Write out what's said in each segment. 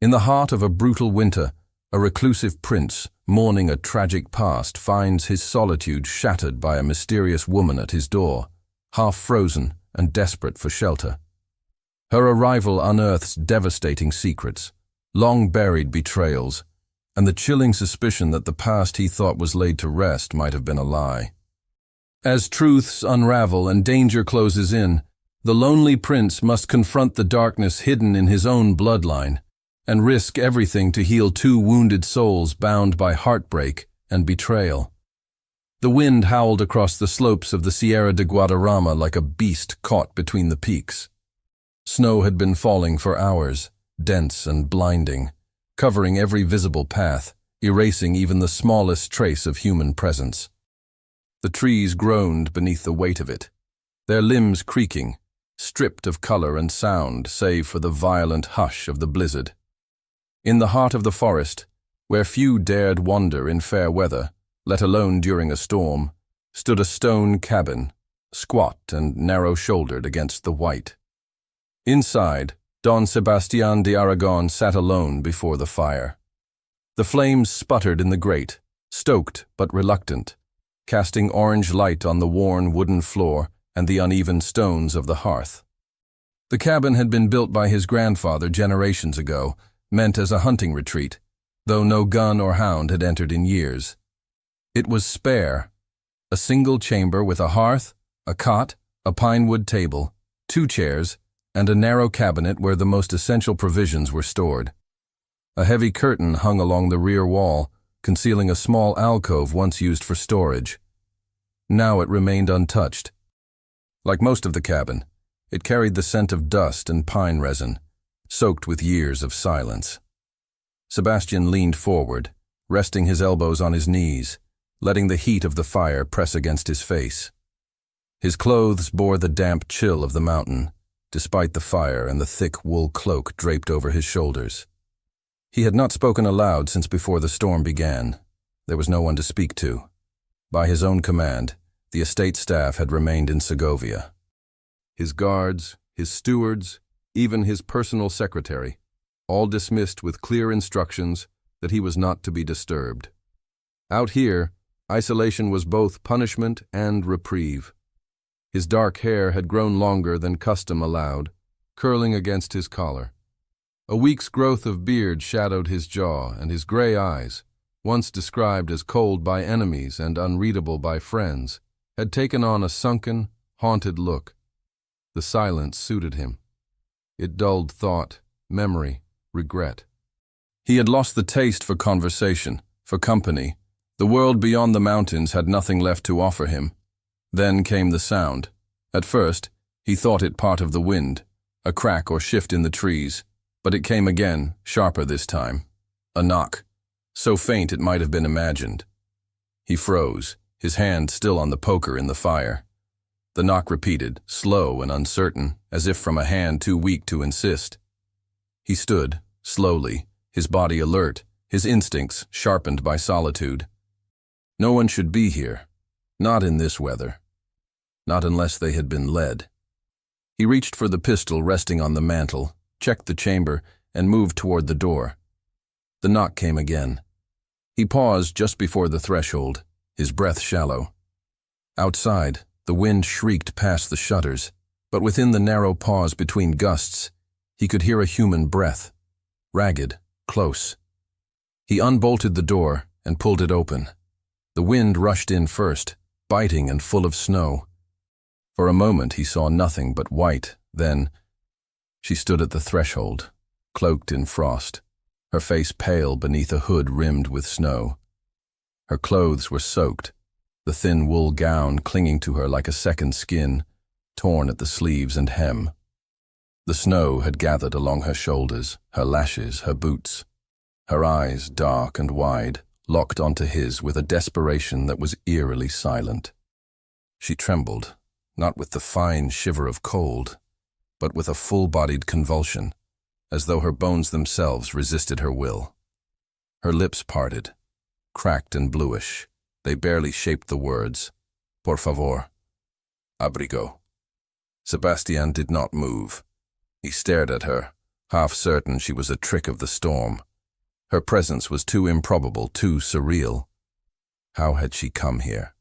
In the heart of a brutal winter, a reclusive prince, mourning a tragic past, finds his solitude shattered by a mysterious woman at his door, half frozen and desperate for shelter. Her arrival unearths devastating secrets, long-buried betrayals, and the chilling suspicion that the past he thought was laid to rest might have been a lie. As truths unravel and danger closes in, the lonely prince must confront the darkness hidden in his own bloodline and risk everything to heal two wounded souls bound by heartbreak and betrayal. The wind howled across the slopes of the Sierra de Guadarrama like a beast caught between the peaks. Snow had been falling for hours, dense and blinding, covering every visible path, erasing even the smallest trace of human presence. The trees groaned beneath the weight of it, their limbs creaking, stripped of color and sound save for the violent hush of the blizzard. In the heart of the forest, where few dared wander in fair weather, let alone during a storm, stood a stone cabin, squat and narrow-shouldered against the white. Inside, Don Sebastián de Aragon sat alone before the fire. The flames sputtered in the grate, stoked but reluctant, casting orange light on the worn wooden floor and the uneven stones of the hearth. The cabin had been built by his grandfather generations ago, meant as a hunting retreat, though no gun or hound had entered in years. It was spare, a single chamber with a hearth, a cot, a pine-wood table, 2 chairs, and a narrow cabinet where the most essential provisions were stored. A heavy curtain hung along the rear wall, concealing a small alcove once used for storage. Now it remained untouched. Like most of the cabin, it carried the scent of dust and pine resin, soaked with years of silence. Sebastian leaned forward, resting his elbows on his knees, letting the heat of the fire press against his face. His clothes bore the damp chill of the mountain, despite the fire and the thick wool cloak draped over his shoulders. He had not spoken aloud since before the storm began. There was no one to speak to. By his own command, the estate staff had remained in Segovia. His guards, his stewards, even his personal secretary, all dismissed with clear instructions that he was not to be disturbed. Out here, isolation was both punishment and reprieve. His dark hair had grown longer than custom allowed, curling against his collar. A week's growth of beard shadowed his jaw, and his gray eyes, once described as cold by enemies and unreadable by friends, had taken on a sunken, haunted look. The silence suited him. It dulled thought, memory, regret. He had lost the taste for conversation, for company. The world beyond the mountains had nothing left to offer him. Then came the sound. At first, he thought it part of the wind, a crack or shift in the trees, but it came again, sharper this time. A knock, so faint it might have been imagined. He froze, his hand still on the poker in the fire. The knock repeated, slow and uncertain, as if from a hand too weak to insist. He stood, slowly, his body alert, his instincts sharpened by solitude. No one should be here, not in this weather. Not unless they had been led. He reached for the pistol resting on the mantel, checked the chamber, and moved toward the door. The knock came again. He paused just before the threshold, his breath shallow. Outside, the wind shrieked past the shutters, but within the narrow pause between gusts, he could hear a human breath, ragged, close. He unbolted the door and pulled it open. The wind rushed in first, biting and full of snow. For a moment he saw nothing but white, then she stood at the threshold, cloaked in frost, her face pale beneath a hood rimmed with snow. Her clothes were soaked, the thin wool gown clinging to her like a second skin, torn at the sleeves and hem. The snow had gathered along her shoulders, her lashes, her boots. Her eyes, dark and wide, locked onto his with a desperation that was eerily silent. She trembled, not with the fine shiver of cold, but with a full-bodied convulsion, as though her bones themselves resisted her will. Her lips parted, cracked and bluish. They barely shaped the words, "Por favor, abrigo." Sebastian did not move. He stared at her, half certain she was a trick of the storm. Her presence was too improbable, too surreal. How had she come here?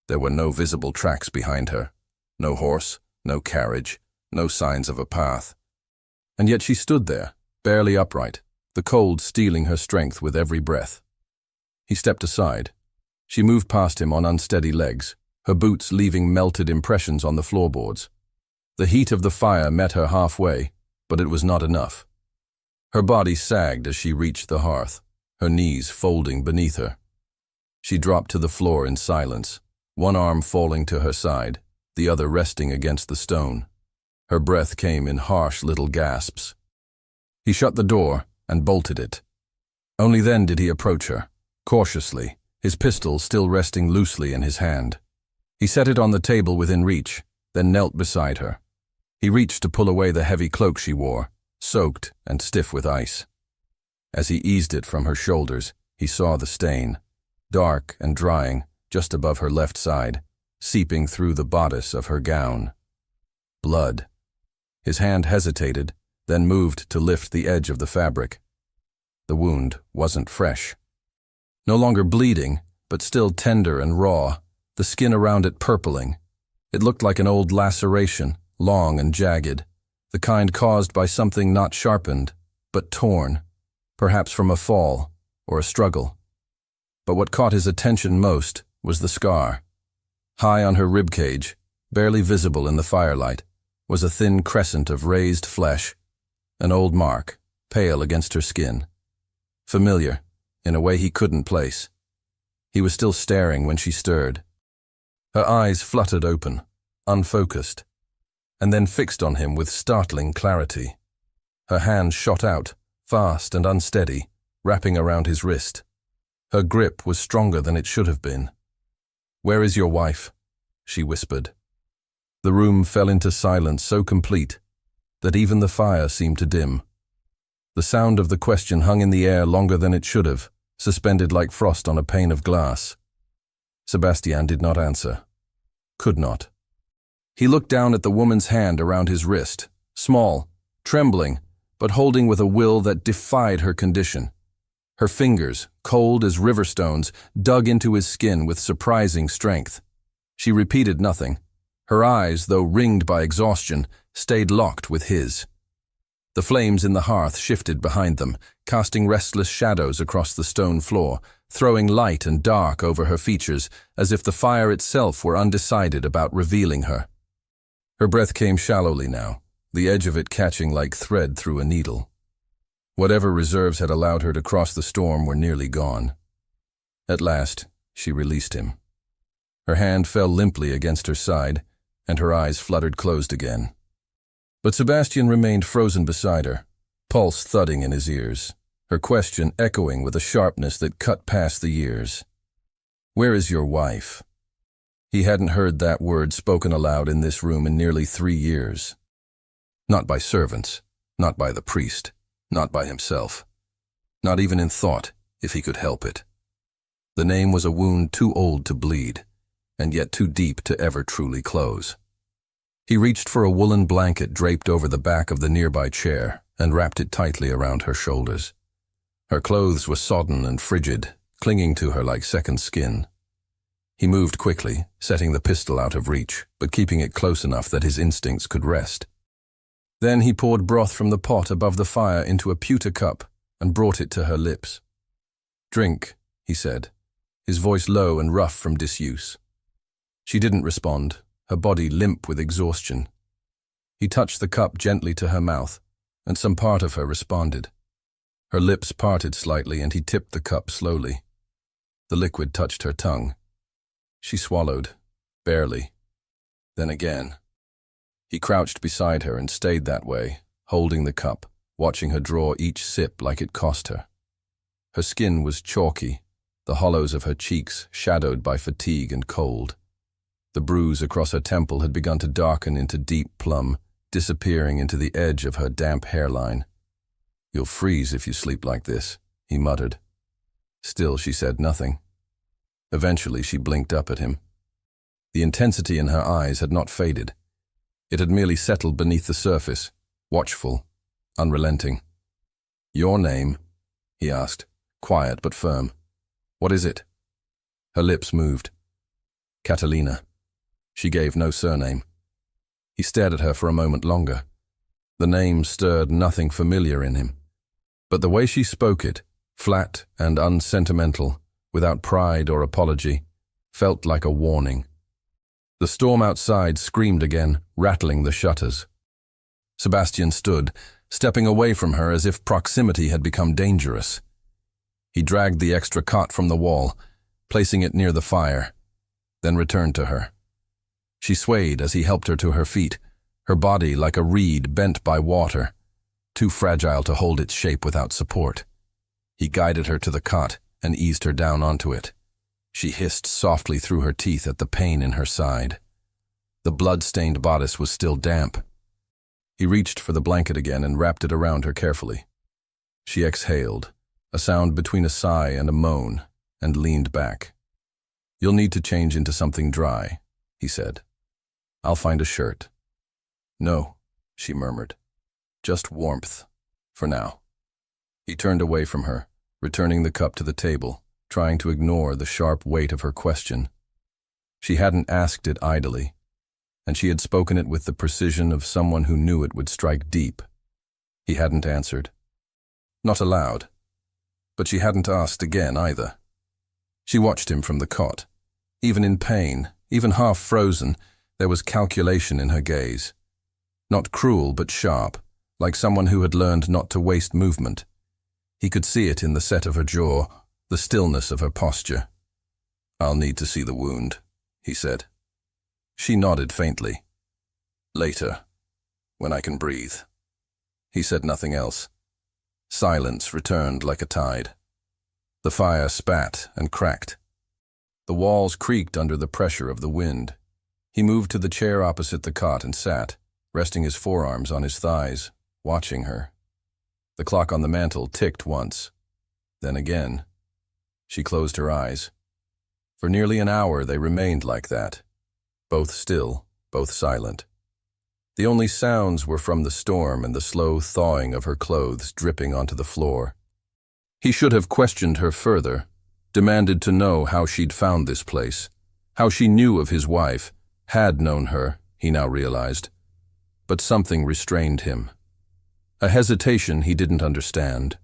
There were no visible tracks behind her. No horse, no carriage, no signs of a path. And yet she stood there, barely upright, the cold stealing her strength with every breath. He stepped aside. She moved past him on unsteady legs, her boots leaving melted impressions on the floorboards. The heat of the fire met her halfway, but it was not enough. Her body sagged as she reached the hearth, her knees folding beneath her. She dropped to the floor in silence, one arm falling to her side, the other resting against the stone. Her breath came in harsh little gasps. He shut the door and bolted it. Only then did he approach her, cautiously, his pistol still resting loosely in his hand. He set it on the table within reach, then knelt beside her. He reached to pull away the heavy cloak she wore, soaked and stiff with ice. As he eased it from her shoulders, he saw the stain, dark and drying, just above her left side, seeping through the bodice of her gown. Blood. His hand hesitated, then moved to lift the edge of the fabric. The wound wasn't fresh. No longer bleeding, but still tender and raw, the skin around it purpling. It looked like an old laceration, long and jagged, the kind caused by something not sharpened, but torn, perhaps from a fall or a struggle. But what caught his attention most was the scar. High on her ribcage, barely visible in the firelight, was a thin crescent of raised flesh, an old mark, pale against her skin. Familiar, in a way he couldn't place. He was still staring when she stirred. Her eyes fluttered open, unfocused, and then fixed on him with startling clarity. Her hand shot out, fast and unsteady, wrapping around his wrist. Her grip was stronger than it should have been. "Where is your wife?" she whispered. The room fell into silence so complete that even the fire seemed to dim. The sound of the question hung in the air longer than it should have, suspended like frost on a pane of glass. Sebastian did not answer. Could not. He looked down at the woman's hand around his wrist, small, trembling, but holding with a will that defied her condition. Her fingers, cold as river stones, dug into his skin with surprising strength. She repeated nothing. Her eyes, though ringed by exhaustion, stayed locked with his. The flames in the hearth shifted behind them, casting restless shadows across the stone floor, throwing light and dark over her features, as if the fire itself were undecided about revealing her. Her breath came shallowly now, the edge of it catching like thread through a needle. Whatever reserves had allowed her to cross the storm were nearly gone. At last, she released him. Her hand fell limply against her side, and her eyes fluttered closed again. But Sebastian remained frozen beside her, pulse thudding in his ears, her question echoing with a sharpness that cut past the years. "Where is your wife?" He hadn't heard that word spoken aloud in this room in nearly 3 years. Not by servants, not by the priest, not by himself. Not even in thought, if he could help it. The name was a wound too old to bleed, and yet too deep to ever truly close. He reached for a woolen blanket draped over the back of the nearby chair and wrapped it tightly around her shoulders. Her clothes were sodden and frigid, clinging to her like second skin. He moved quickly, setting the pistol out of reach, but keeping it close enough that his instincts could rest. Then he poured broth from the pot above the fire into a pewter cup and brought it to her lips. "Drink," he said, his voice low and rough from disuse. She didn't respond, her body limp with exhaustion. He touched the cup gently to her mouth, and some part of her responded. Her lips parted slightly, and he tipped the cup slowly. The liquid touched her tongue. She swallowed, barely. Then again. He crouched beside her and stayed that way, holding the cup, watching her draw each sip like it cost her. Her skin was chalky, the hollows of her cheeks shadowed by fatigue and cold. The bruise across her temple had begun to darken into deep plum, disappearing into the edge of her damp hairline. "You'll freeze if you sleep like this," he muttered. Still, she said nothing. Eventually, she blinked up at him. The intensity in her eyes had not faded. It had merely settled beneath the surface, watchful, unrelenting. "Your name?" he asked, quiet but firm. "What is it?" Her lips moved. "Catalina." She gave no surname. He stared at her for a moment longer. The name stirred nothing familiar in him. But the way she spoke it, flat and unsentimental, without pride or apology, felt like a warning. The storm outside screamed again, rattling the shutters. Sebastian stood, stepping away from her as if proximity had become dangerous. He dragged the extra cot from the wall, placing it near the fire, then returned to her. She swayed as he helped her to her feet, her body like a reed bent by water, too fragile to hold its shape without support. He guided her to the cot and eased her down onto it. She hissed softly through her teeth at the pain in her side. The blood-stained bodice was still damp. He reached for the blanket again and wrapped it around her carefully. She exhaled, a sound between a sigh and a moan, and leaned back. "You'll need to change into something dry," he said. "I'll find a shirt." "No," she murmured. "Just warmth, for now." He turned away from her, returning the cup to the table, trying to ignore the sharp weight of her question. She hadn't asked it idly, and she had spoken it with the precision of someone who knew it would strike deep. He hadn't answered. Not aloud. But she hadn't asked again either. She watched him from the cot. Even in pain, even half frozen, there was calculation in her gaze. Not cruel, but sharp, like someone who had learned not to waste movement. He could see it in the set of her jaw, the stillness of her posture. "I'll need to see the wound," he said. She nodded faintly. "Later, when I can breathe." He said nothing else. Silence returned like a tide. The fire spat and cracked. The walls creaked under the pressure of the wind. He moved to the chair opposite the cot and sat, resting his forearms on his thighs, watching her. The clock on the mantel ticked once, then again. She closed her eyes. For nearly an hour they remained like that, both still, both silent. The only sounds were from the storm and the slow thawing of her clothes dripping onto the floor. He should have questioned her further, demanded to know how she'd found this place, how she knew of his wife, had known her, he now realized. But something restrained him. A hesitation he didn't understand.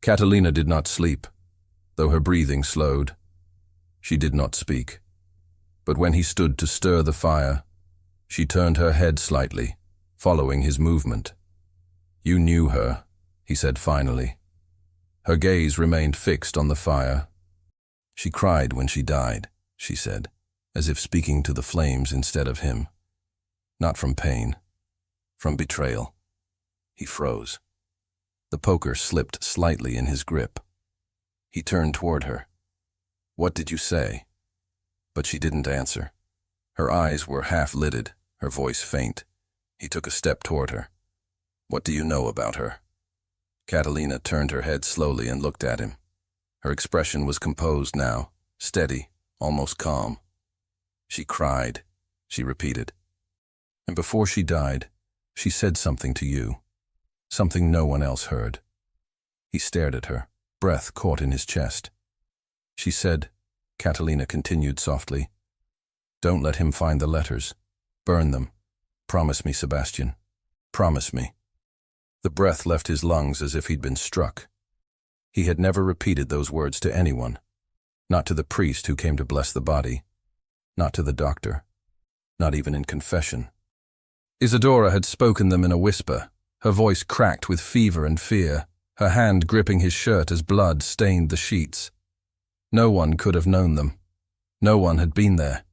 Catalina did not sleep, though her breathing slowed. She did not speak. But when he stood to stir the fire, she turned her head slightly, following his movement. "You knew her," he said finally. Her gaze remained fixed on the fire. "She cried when she died," she said, as if speaking to the flames instead of him. Not from pain, from betrayal. He froze. The poker slipped slightly in his grip. He turned toward her. "What did you say?" But she didn't answer. Her eyes were half-lidded, her voice faint. He took a step toward her. "What do you know about her?" Catalina turned her head slowly and looked at him. Her expression was composed now, steady, almost calm. "She cried," she repeated. "And before she died, she said something to you. Something no one else heard." He stared at her, breath caught in his chest. "She said," Catalina continued softly, "Don't let him find the letters. Burn them. Promise me, Sebastian. Promise me." The breath left his lungs as if he'd been struck. He had never repeated those words to anyone. Not to the priest who came to bless the body. Not to the doctor. Not even in confession. Isadora had spoken them in a whisper, her voice cracked with fever and fear, her hand gripping his shirt as blood stained the sheets. No one could have known them. No one had been there.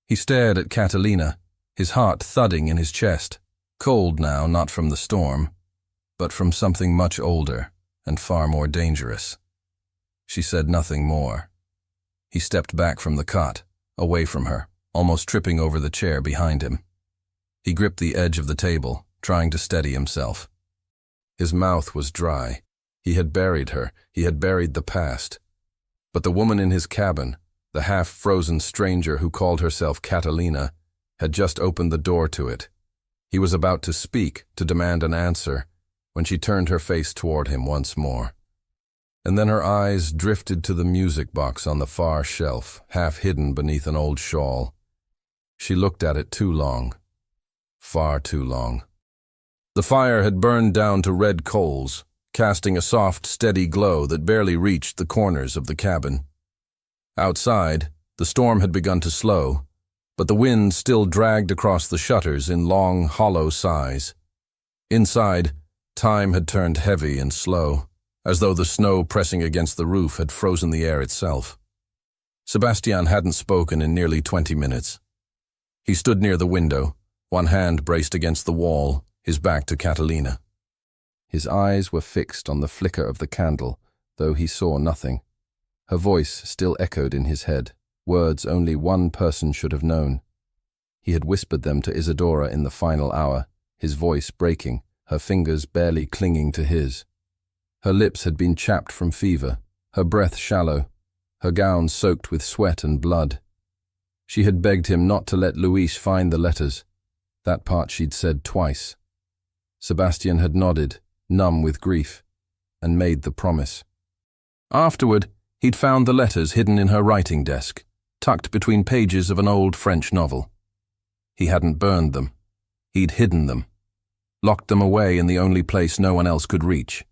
He stared at Catalina, his heart thudding in his chest, cold now not from the storm, but from something much older and far more dangerous. She said nothing more. He stepped back from the cot, away from her, almost tripping over the chair behind him. He gripped the edge of the table, trying to steady himself. His mouth was dry. He had buried her. He had buried the past. But the woman in his cabin, the half-frozen stranger who called herself Catalina, had just opened the door to it. He was about to speak, to demand an answer, when she turned her face toward him once more. And then her eyes drifted to the music box on the far shelf, half hidden beneath an old shawl. She looked at it too long. Far too long. The fire had burned down to red coals, casting a soft, steady glow that barely reached the corners of the cabin. Outside, the storm had begun to slow, but the wind still dragged across the shutters in long, hollow sighs. Inside, time had turned heavy and slow, as though the snow pressing against the roof had frozen the air itself. Sebastian hadn't spoken in nearly 20 minutes. He stood near the window, one hand braced against the wall, his back to Catalina. His eyes were fixed on the flicker of the candle, though he saw nothing. Her voice still echoed in his head, words only one person should have known. He had whispered them to Isadora in the final hour, his voice breaking, her fingers barely clinging to his. Her lips had been chapped from fever, her breath shallow, her gown soaked with sweat and blood. She had begged him not to let Luis find the letters. That part she'd said twice. Sebastian had nodded, numb with grief, and made the promise. Afterward, he'd found the letters hidden in her writing desk, tucked between pages of an old French novel. He hadn't burned them. He'd hidden them, locked them away in the only place no one else could reach.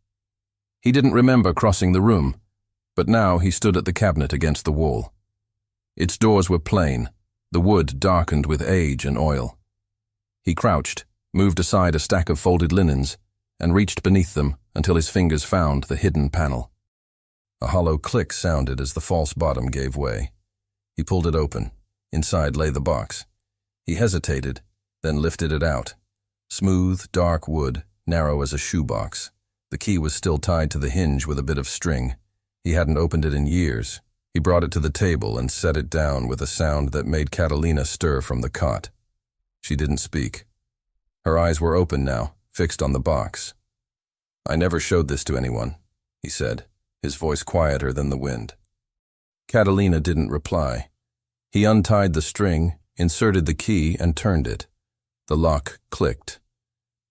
He didn't remember crossing the room, but now he stood at the cabinet against the wall. Its doors were plain, the wood darkened with age and oil. He crouched, moved aside a stack of folded linens, and reached beneath them until his fingers found the hidden panel. A hollow click sounded as the false bottom gave way. He pulled it open. Inside lay the box. He hesitated, then lifted it out. Smooth, dark wood, narrow as a shoebox. The key was still tied to the hinge with a bit of string. He hadn't opened it in years. He brought it to the table and set it down with a sound that made Catalina stir from the cot. She didn't speak. Her eyes were open now, fixed on the box. "I never showed this to anyone," he said, his voice quieter than the wind. Catalina didn't reply. He untied the string, inserted the key, and turned it. The lock clicked.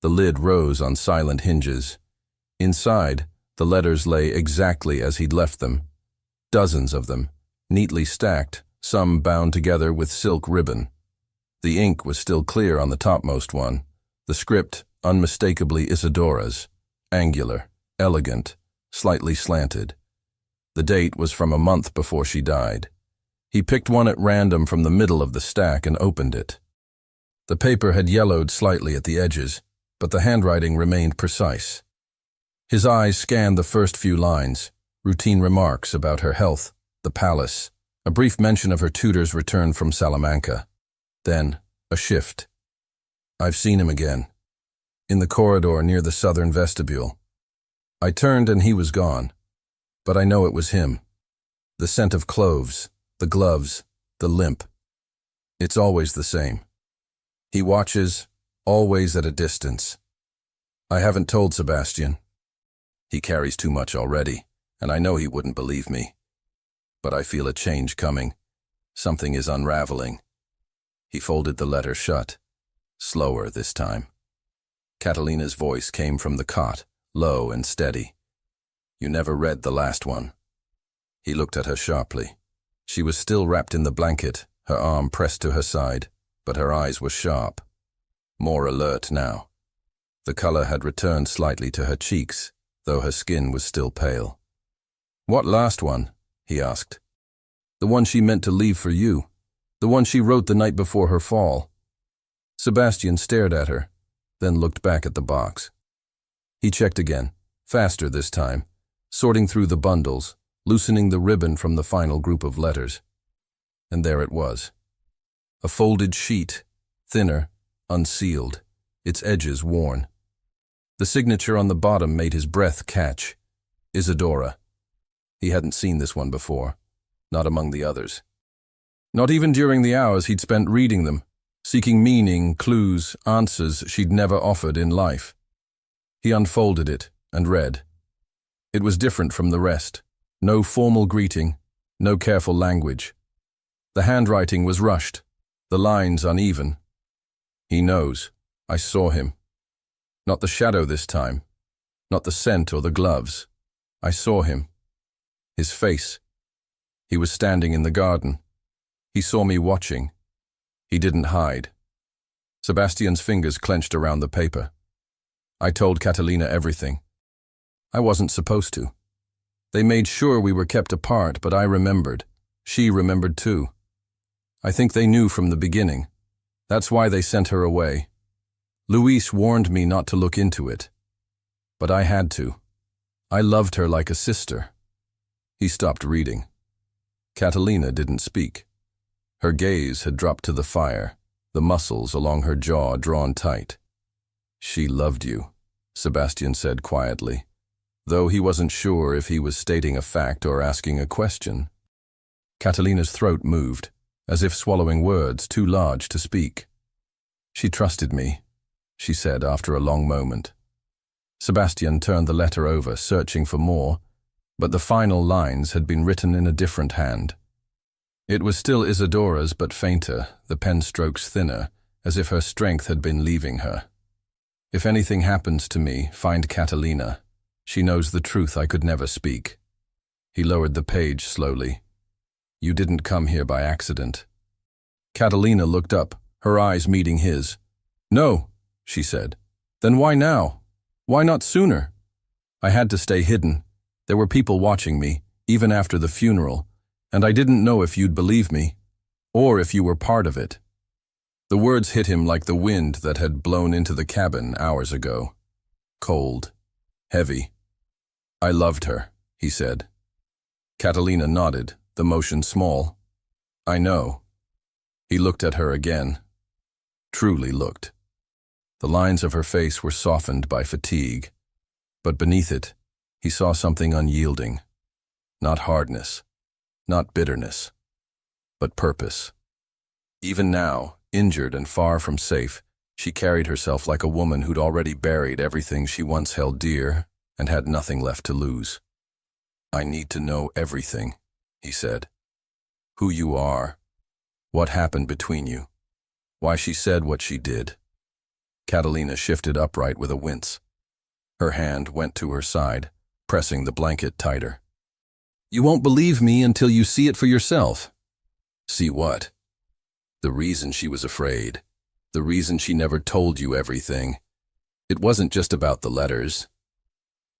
The lid rose on silent hinges. Inside, the letters lay exactly as he'd left them. Dozens of them, neatly stacked, some bound together with silk ribbon. The ink was still clear on the topmost one, the script unmistakably Isadora's, angular, elegant, slightly slanted. The date was from a month before she died. He picked one at random from the middle of the stack and opened it. The paper had yellowed slightly at the edges, but the handwriting remained precise. His eyes scanned the first few lines, routine remarks about her health, the palace, a brief mention of her tutor's return from Salamanca. Then, a shift. "I've seen him again. In the corridor near the southern vestibule. I turned and he was gone. But I know it was him. The scent of cloves, the gloves, the limp. It's always the same. He watches, always at a distance. I haven't told Sebastian. He carries too much already, and I know he wouldn't believe me. But I feel a change coming. Something is unraveling." He folded the letter shut, slower this time. Catalina's voice came from the cot, low and steady. "You never read the last one." He looked at her sharply. She was still wrapped in the blanket, her arm pressed to her side, but her eyes were sharp, more alert now. The color had returned slightly to her cheeks, though her skin was still pale. "What last one?" he asked. "The one she meant to leave for you. The one she wrote the night before her fall." Sebastian stared at her, then looked back at the box. He checked again, faster this time, sorting through the bundles, loosening the ribbon from the final group of letters. And there it was. A folded sheet, thinner, unsealed, its edges worn. The signature on the bottom made his breath catch. Isadora. He hadn't seen this one before, not among the others. Not even during the hours he'd spent reading them, seeking meaning, clues, answers she'd never offered in life. He unfolded it and read. It was different from the rest. No formal greeting, no careful language. The handwriting was rushed, the lines uneven. "He knows. I saw him. Not the shadow this time. not the scent or the gloves. I saw him. His face. He was standing in the garden. He saw me watching. He didn't hide. Sebastian's fingers clenched around the paper. I told Catalina everything. I wasn't supposed to. They made sure we were kept apart, but I remembered. She remembered too. I think they knew from the beginning. That's why they sent her away. Luis warned me not to look into it. But I had to. I loved her like a sister. He stopped reading. Catalina didn't speak. Her gaze had dropped to the fire, the muscles along her jaw drawn tight. She loved you, Sebastian said quietly, though he wasn't sure if he was stating a fact or asking a question. Catalina's throat moved, as if swallowing words too large to speak. She trusted me, she said after a long moment. Sebastian turned the letter over, searching for more, but the final lines had been written in a different hand. It was still Isadora's, but fainter, the pen strokes thinner, as if her strength had been leaving her. If anything happens to me, find Catalina. She knows the truth I could never speak. He lowered the page slowly. You didn't come here by accident. Catalina looked up, her eyes meeting his. No, she said. Then why now? Why not sooner? I had to stay hidden. There were people watching me, even after the funeral, and I didn't know if you'd believe me, or if you were part of it. The words hit him like the wind that had blown into the cabin hours ago. Cold. Heavy. I loved her, he said. Catalina nodded, the motion small. I know. He looked at her again. Truly looked. The lines of her face were softened by fatigue, but beneath it, he saw something unyielding. Not hardness, not bitterness, but purpose. Even now, injured and far from safe, she carried herself like a woman who'd already buried everything she once held dear and had nothing left to lose. I need to know everything, he said. Who you are, what happened between you, why she said what she did. Catalina shifted upright with a wince. Her hand went to her side, pressing the blanket tighter. You won't believe me until you see it for yourself. See what? The reason she was afraid. The reason she never told you everything. It wasn't just about the letters.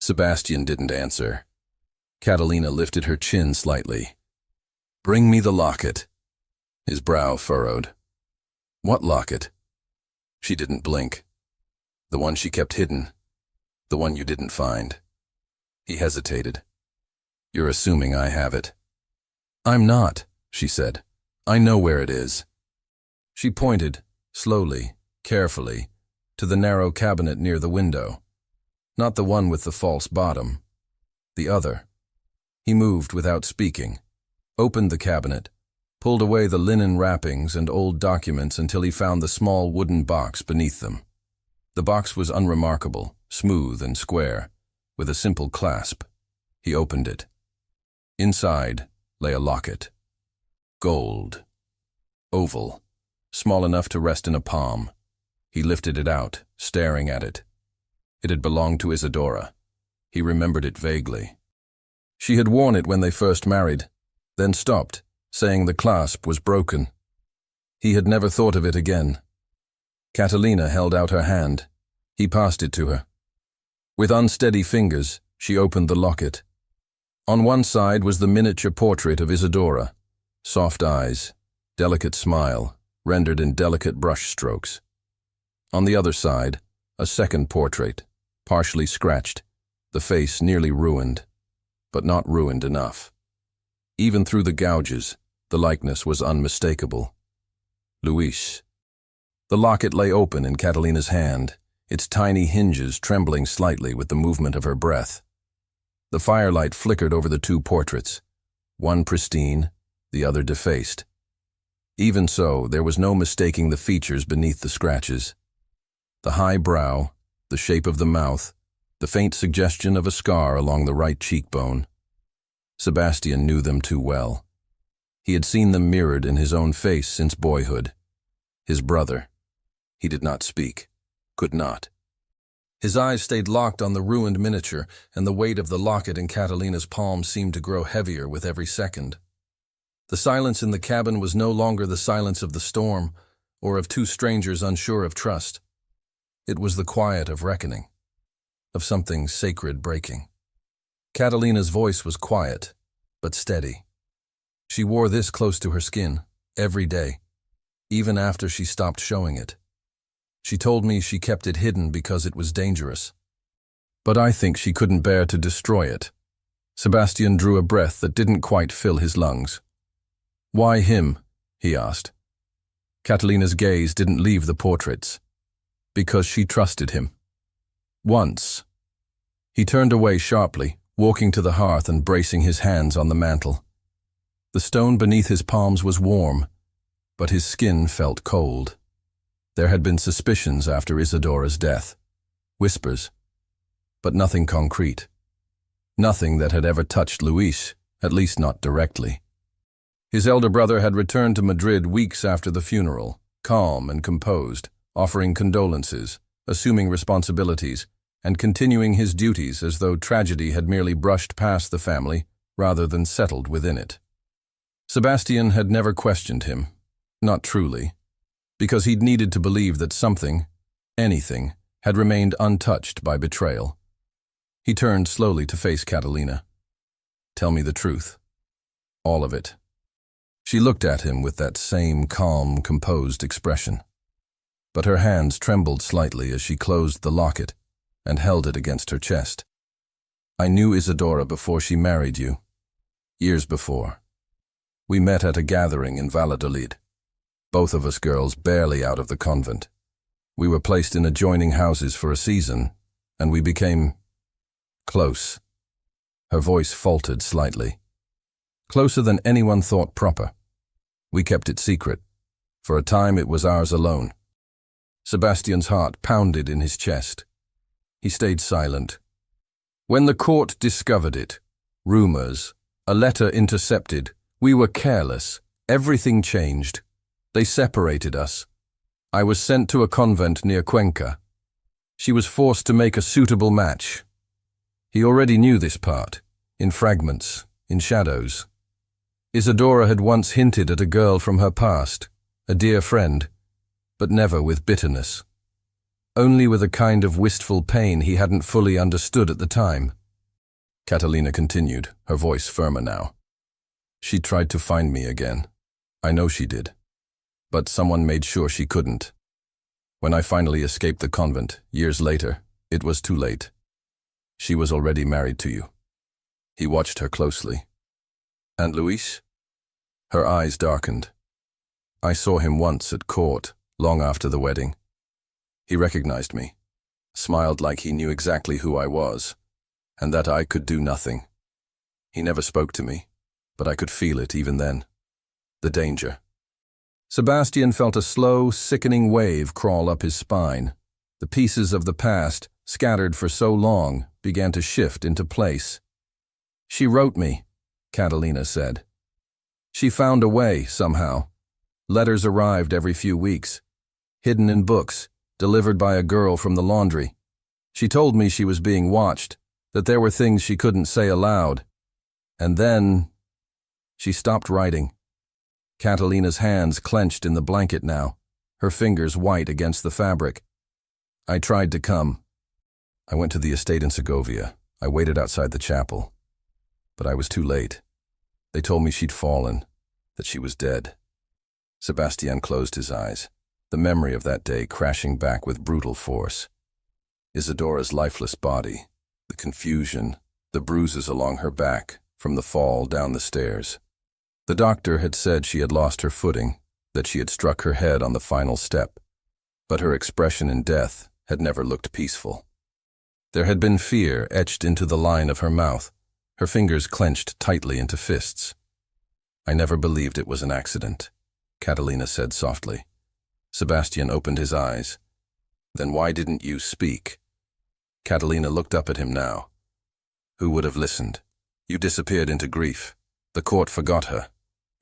Sebastian didn't answer. Catalina lifted her chin slightly. Bring me the locket. His brow furrowed. What locket? She didn't blink. The one she kept hidden. The one you didn't find. He hesitated. You're assuming I have it. I'm not, she said. I know where it is. She pointed, slowly, carefully, to the narrow cabinet near the window. Not the one with the false bottom. The other. He moved without speaking, opened the cabinet, pulled away the linen wrappings and old documents until he found the small wooden box beneath them. The box was unremarkable, smooth and square, with a simple clasp. He opened it. Inside lay a locket. Gold. Oval. Small enough to rest in a palm. He lifted it out, staring at it. It had belonged to Isadora. He remembered it vaguely. She had worn it when they first married, then stopped, saying the clasp was broken. He had never thought of it again. Catalina held out her hand. He passed it to her. With unsteady fingers, she opened the locket. On one side was the miniature portrait of Isadora. Soft eyes, delicate smile, rendered in delicate brush strokes. On the other side, a second portrait, partially scratched, the face nearly ruined, but not ruined enough. Even through the gouges, the likeness was unmistakable. Luis. The locket lay open in Catalina's hand, its tiny hinges trembling slightly with the movement of her breath. The firelight flickered over the two portraits, one pristine, the other defaced. Even so, there was no mistaking the features beneath the scratches. The high brow, the shape of the mouth, the faint suggestion of a scar along the right cheekbone. Sebastian knew them too well. He had seen them mirrored in his own face since boyhood. His brother. He did not speak, could not. His eyes stayed locked on the ruined miniature, and the weight of the locket in Catalina's palm seemed to grow heavier with every second. The silence in the cabin was no longer the silence of the storm, or of two strangers unsure of trust. It was the quiet of reckoning, of something sacred breaking. Catalina's voice was quiet, but steady. She wore this close to her skin, every day, even after she stopped showing it. She told me she kept it hidden because it was dangerous. But I think she couldn't bear to destroy it. Sebastian drew a breath that didn't quite fill his lungs. "Why him?" he asked. Catalina's gaze didn't leave the portraits. Because she trusted him. Once. He turned away sharply, walking to the hearth and bracing his hands on the mantel. The stone beneath his palms was warm, but his skin felt cold. There had been suspicions after Isadora's death. Whispers. But nothing concrete. Nothing that had ever touched Luis, at least not directly. His elder brother had returned to Madrid weeks after the funeral, calm and composed, offering condolences, assuming responsibilities, and continuing his duties as though tragedy had merely brushed past the family rather than settled within it. Sebastian had never questioned him, not truly, because he'd needed to believe that something, anything, had remained untouched by betrayal. He turned slowly to face Catalina. "Tell me the truth. All of it." She looked at him with that same calm, composed expression. But her hands trembled slightly as she closed the locket and held it against her chest. "I knew Isadora before she married you. Years before. We met at a gathering in Valladolid. Both of us girls barely out of the convent. We were placed in adjoining houses for a season, and we became close." Her voice faltered slightly. "Closer than anyone thought proper. We kept it secret. For a time it was ours alone." Sebastian's heart pounded in his chest. He stayed silent. "When the court discovered it, rumors, a letter intercepted, we were careless. Everything changed. They separated us. I was sent to a convent near Cuenca. She was forced to make a suitable match." He already knew this part, in fragments, in shadows. Isadora had once hinted at a girl from her past, a dear friend, but never with bitterness. Only with a kind of wistful pain he hadn't fully understood at the time. Catalina continued, her voice firmer now. "She tried to find me again. I know she did. But someone made sure she couldn't. When I finally escaped the convent, years later, it was too late. She was already married to you." He watched her closely. "And Luis?" Her eyes darkened. "I saw him once at court, long after the wedding. He recognized me, smiled like he knew exactly who I was, and that I could do nothing. He never spoke to me, but I could feel it even then. The danger." Sebastian felt a slow, sickening wave crawl up his spine. The pieces of the past, scattered for so long, began to shift into place. "She wrote me," Catalina said. "She found a way, somehow. Letters arrived every few weeks, hidden in books, delivered by a girl from the laundry. She told me she was being watched, that there were things she couldn't say aloud. And then she stopped writing." Catalina's hands clenched in the blanket now, her fingers white against the fabric. "I tried to come. I went to the estate in Segovia. I waited outside the chapel. But I was too late. They told me she'd fallen, that she was dead." Sebastian closed his eyes, the memory of that day crashing back with brutal force. Isadora's lifeless body, the confusion, the bruises along her back from the fall down the stairs. The doctor had said she had lost her footing, that she had struck her head on the final step, but her expression in death had never looked peaceful. There had been fear etched into the line of her mouth, her fingers clenched tightly into fists. "I never believed it was an accident," Catalina said softly. Sebastian opened his eyes. "Then why didn't you speak?" Catalina looked up at him now. "Who would have listened? You disappeared into grief. The court forgot her.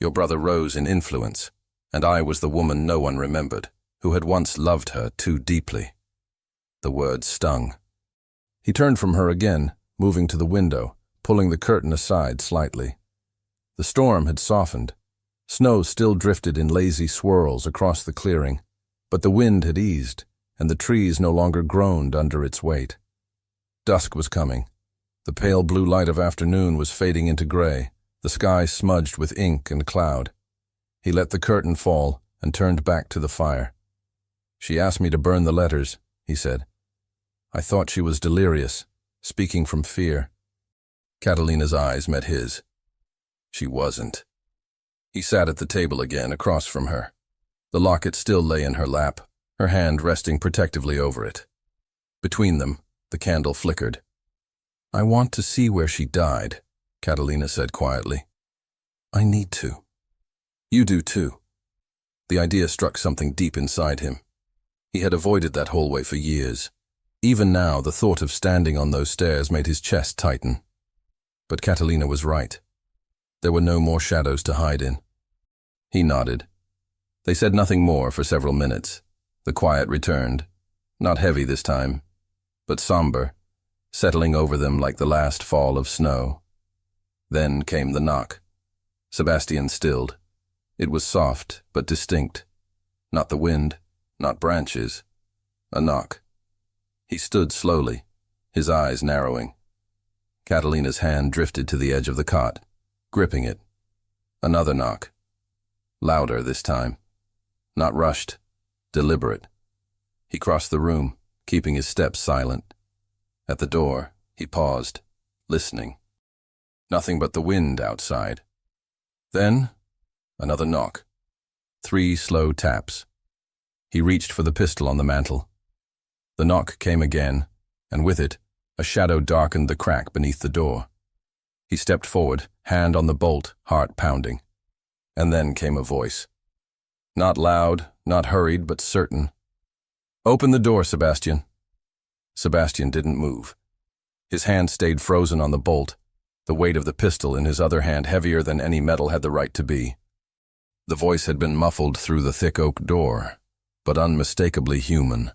Your brother rose in influence, and I was the woman no one remembered, who had once loved her too deeply." The words stung, He turned from her again, moving to the window, pulling the curtain aside slightly. The storm had softened. Snow still drifted in lazy swirls across the clearing, but the wind had eased, and the trees no longer groaned under its weight. Dusk was coming. The pale blue light of afternoon was fading into gray, the sky smudged with ink and cloud. He let the curtain fall and turned back to the fire. "She asked me to burn the letters," he said. "I thought she was delirious, speaking from fear." Catalina's eyes met his. She wasn't. He sat at the table again, across from her. The locket still lay in her lap, her hand resting protectively over it. Between them, the candle flickered. "I want to see where she died," Catalina said quietly. "I need to." "You do too." The idea struck something deep inside him. He had avoided that hallway for years. Even now, the thought of standing on those stairs made his chest tighten. But Catalina was right. There were no more shadows to hide in. He nodded. They said nothing more for several minutes. The quiet returned, not heavy this time, but somber, settling over them like the last fall of snow. Then came the knock. Sebastian stilled. It was soft, but distinct. Not the wind, not branches. A knock. He stood slowly, his eyes narrowing. Catalina's hand drifted to the edge of the cot, gripping it. Another knock. Louder this time. Not rushed, deliberate. He crossed the room, keeping his steps silent. At the door, he paused, listening. Nothing but the wind outside. Then, another knock. 3 slow taps. He reached for the pistol on the mantel. The knock came again, and with it, a shadow darkened the crack beneath the door. He stepped forward, hand on the bolt, heart pounding. And then came a voice. Not loud, not hurried, but certain. "Open the door, Sebastian." Sebastian didn't move. His hand stayed frozen on the bolt, the weight of the pistol in his other hand heavier than any metal had the right to be. The voice had been muffled through the thick oak door, but unmistakably human,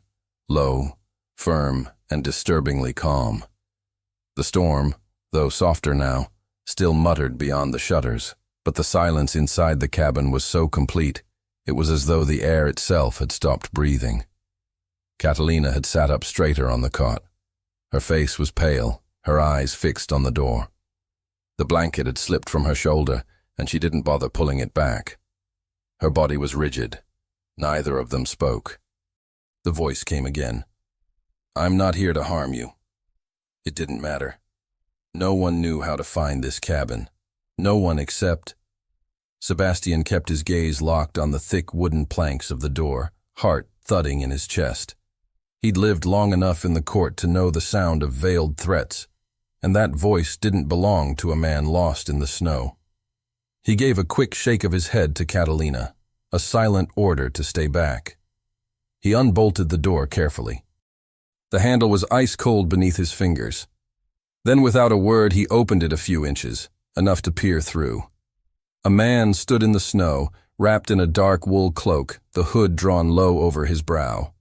low, firm, and disturbingly calm. The storm, though softer now, still muttered beyond the shutters, but the silence inside the cabin was so complete, it was as though the air itself had stopped breathing. Catalina had sat up straighter on the cot. Her face was pale, her eyes fixed on the door. The blanket had slipped from her shoulder, and she didn't bother pulling it back. Her body was rigid. Neither of them spoke. The voice came again. "I'm not here to harm you." It didn't matter. No one knew how to find this cabin. No one except... Sebastian kept his gaze locked on the thick wooden planks of the door, heart thudding in his chest. He'd lived long enough in the court to know the sound of veiled threats, and that voice didn't belong to a man lost in the snow. He gave a quick shake of his head to Catalina, a silent order to stay back. He unbolted the door carefully. The handle was ice-cold beneath his fingers. Then without a word he opened it a few inches, enough to peer through. A man stood in the snow, wrapped in a dark wool cloak, the hood drawn low over his brow.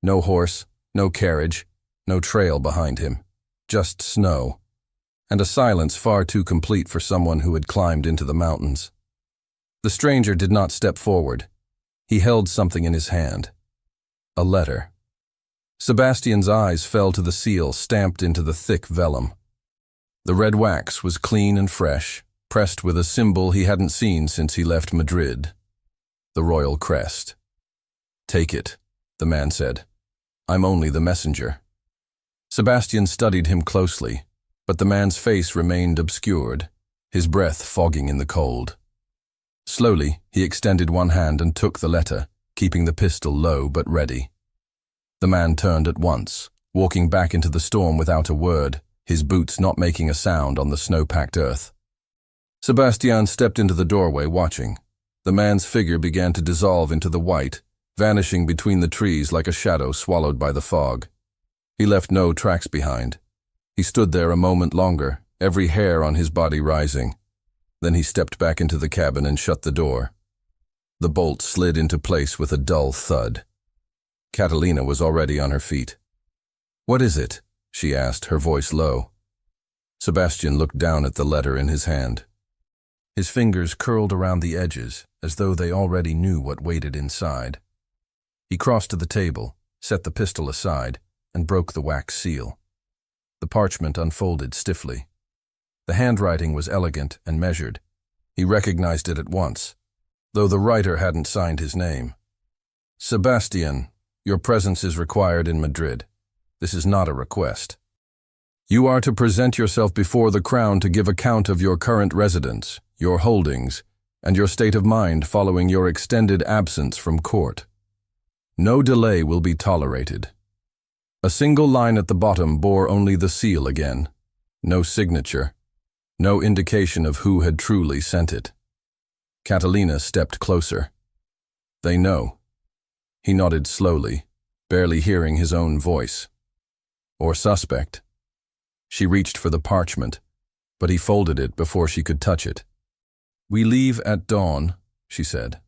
No horse, no carriage, no trail behind him. Just snow. And a silence far too complete for someone who had climbed into the mountains. The stranger did not step forward. He held something in his hand. A letter. Sebastian's eyes fell to the seal stamped into the thick vellum. The red wax was clean and fresh, pressed with a symbol he hadn't seen since he left Madrid. The royal crest. "Take it," the man said. "I'm only the messenger." Sebastian studied him closely, but the man's face remained obscured, his breath fogging in the cold. Slowly, he extended one hand and took the letter, keeping the pistol low but ready. The man turned at once, walking back into the storm without a word, his boots not making a sound on the snow-packed earth. Sebastian stepped into the doorway, watching. The man's figure began to dissolve into the white, vanishing between the trees like a shadow swallowed by the fog. He left no tracks behind. He stood there a moment longer, every hair on his body rising. Then he stepped back into the cabin and shut the door. The bolt slid into place with a dull thud. Catalina was already on her feet. "What is it?" she asked, her voice low. Sebastian looked down at the letter in his hand. His fingers curled around the edges, as though they already knew what waited inside. He crossed to the table, set the pistol aside, and broke the wax seal. The parchment unfolded stiffly. The handwriting was elegant and measured. He recognized it at once, though the writer hadn't signed his name. Sebastian, your presence is required in Madrid. This is not a request. You are to present yourself before the Crown to give account of your current residence, your holdings, and your state of mind following your extended absence from court. No delay will be tolerated. A single line at the bottom bore only the seal again. No signature. No indication of who had truly sent it. Catalina stepped closer. They know. He nodded slowly, barely hearing his own voice. Or suspect. She reached for the parchment, but he folded it before she could touch it. We leave at dawn, she said.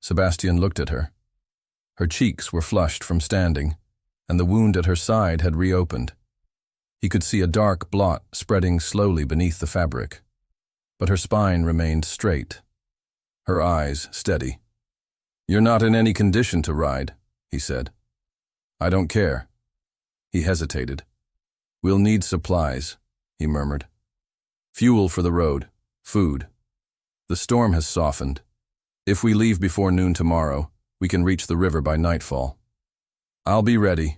Sebastian looked at her. Her cheeks were flushed from standing, and the wound at her side had reopened. He could see a dark blot spreading slowly beneath the fabric, but her spine remained straight, her eyes steady. You're not in any condition to ride, he said. I don't care. He hesitated. We'll need supplies, he murmured. Fuel for the road, food. The storm has softened. If we leave before noon tomorrow, we can reach the river by nightfall. I'll be ready.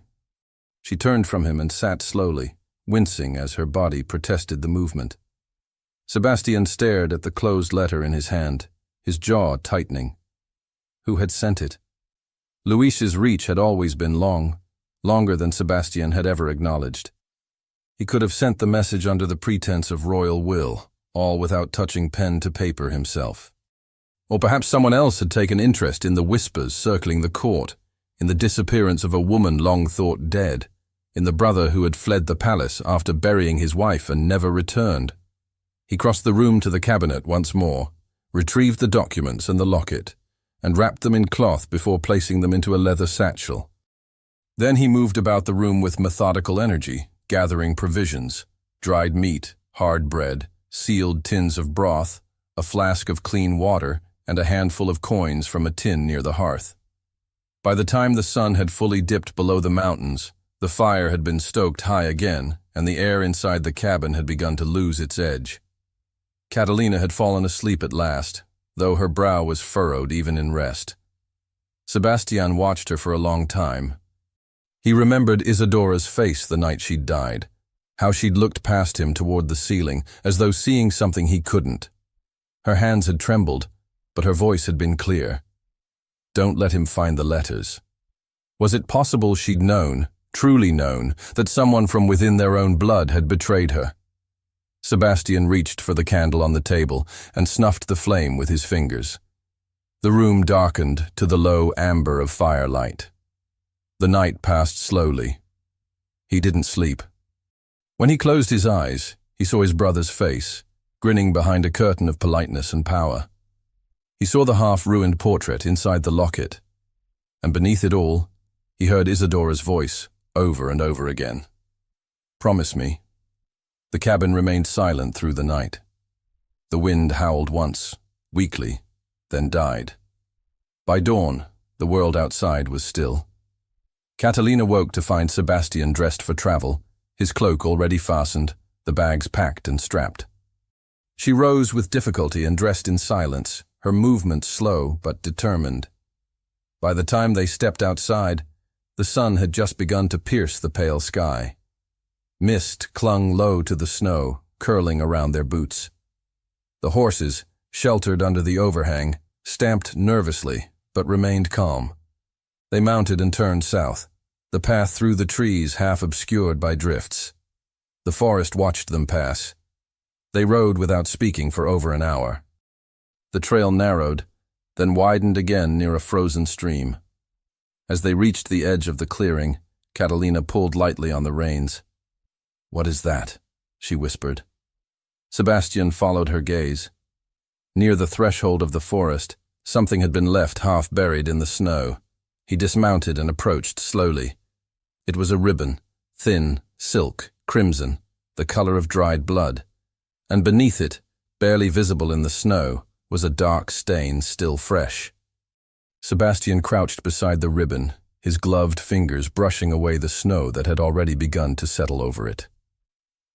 She turned from him and sat slowly, wincing as her body protested the movement. Sebastian stared at the closed letter in his hand, his jaw tightening. Who had sent it? Luis's reach had always been long, longer than Sebastian had ever acknowledged. He could have sent the message under the pretense of royal will, all without touching pen to paper himself. Or perhaps someone else had taken interest in the whispers circling the court, in the disappearance of a woman long thought dead, in the brother who had fled the palace after burying his wife and never returned. He crossed the room to the cabinet once more, retrieved the documents and the locket, and wrapped them in cloth before placing them into a leather satchel. Then he moved about the room with methodical energy, gathering provisions, dried meat, hard bread, sealed tins of broth, a flask of clean water, and a handful of coins from a tin near the hearth. By the time the sun had fully dipped below the mountains, the fire had been stoked high again, and the air inside the cabin had begun to lose its edge. Catalina had fallen asleep at last, though her brow was furrowed even in rest. Sebastian watched her for a long time. He remembered Isadora's face the night she'd died, how she'd looked past him toward the ceiling, as though seeing something he couldn't. Her hands had trembled, but her voice had been clear. Don't let him find the letters. Was it possible she'd known, truly known, that someone from within their own blood had betrayed her? Sebastian reached for the candle on the table and snuffed the flame with his fingers. The room darkened to the low amber of firelight. The night passed slowly. He didn't sleep. When he closed his eyes, he saw his brother's face, grinning behind a curtain of politeness and power. He saw the half-ruined portrait inside the locket, and beneath it all, he heard Isadora's voice over and over again. Promise me. The cabin remained silent through the night. The wind howled once, weakly, then died. By dawn, the world outside was still. Catalina woke to find Sebastian dressed for travel, his cloak already fastened, the bags packed and strapped. She rose with difficulty and dressed in silence, her movements slow but determined. By the time they stepped outside, the sun had just begun to pierce the pale sky. Mist clung low to the snow, curling around their boots. The horses, sheltered under the overhang, stamped nervously but remained calm. They mounted and turned south, the path through the trees half obscured by drifts. The forest watched them pass. They rode without speaking for over an hour. The trail narrowed, then widened again near a frozen stream. As they reached the edge of the clearing, Catalina pulled lightly on the reins. "What is that?" she whispered. Sebastian followed her gaze. Near the threshold of the forest, something had been left half buried in the snow. He dismounted and approached slowly. It was a ribbon, thin, silk, crimson, the color of dried blood. And beneath it, barely visible in the snow, was a dark stain still fresh. Sebastian crouched beside the ribbon, his gloved fingers brushing away the snow that had already begun to settle over it.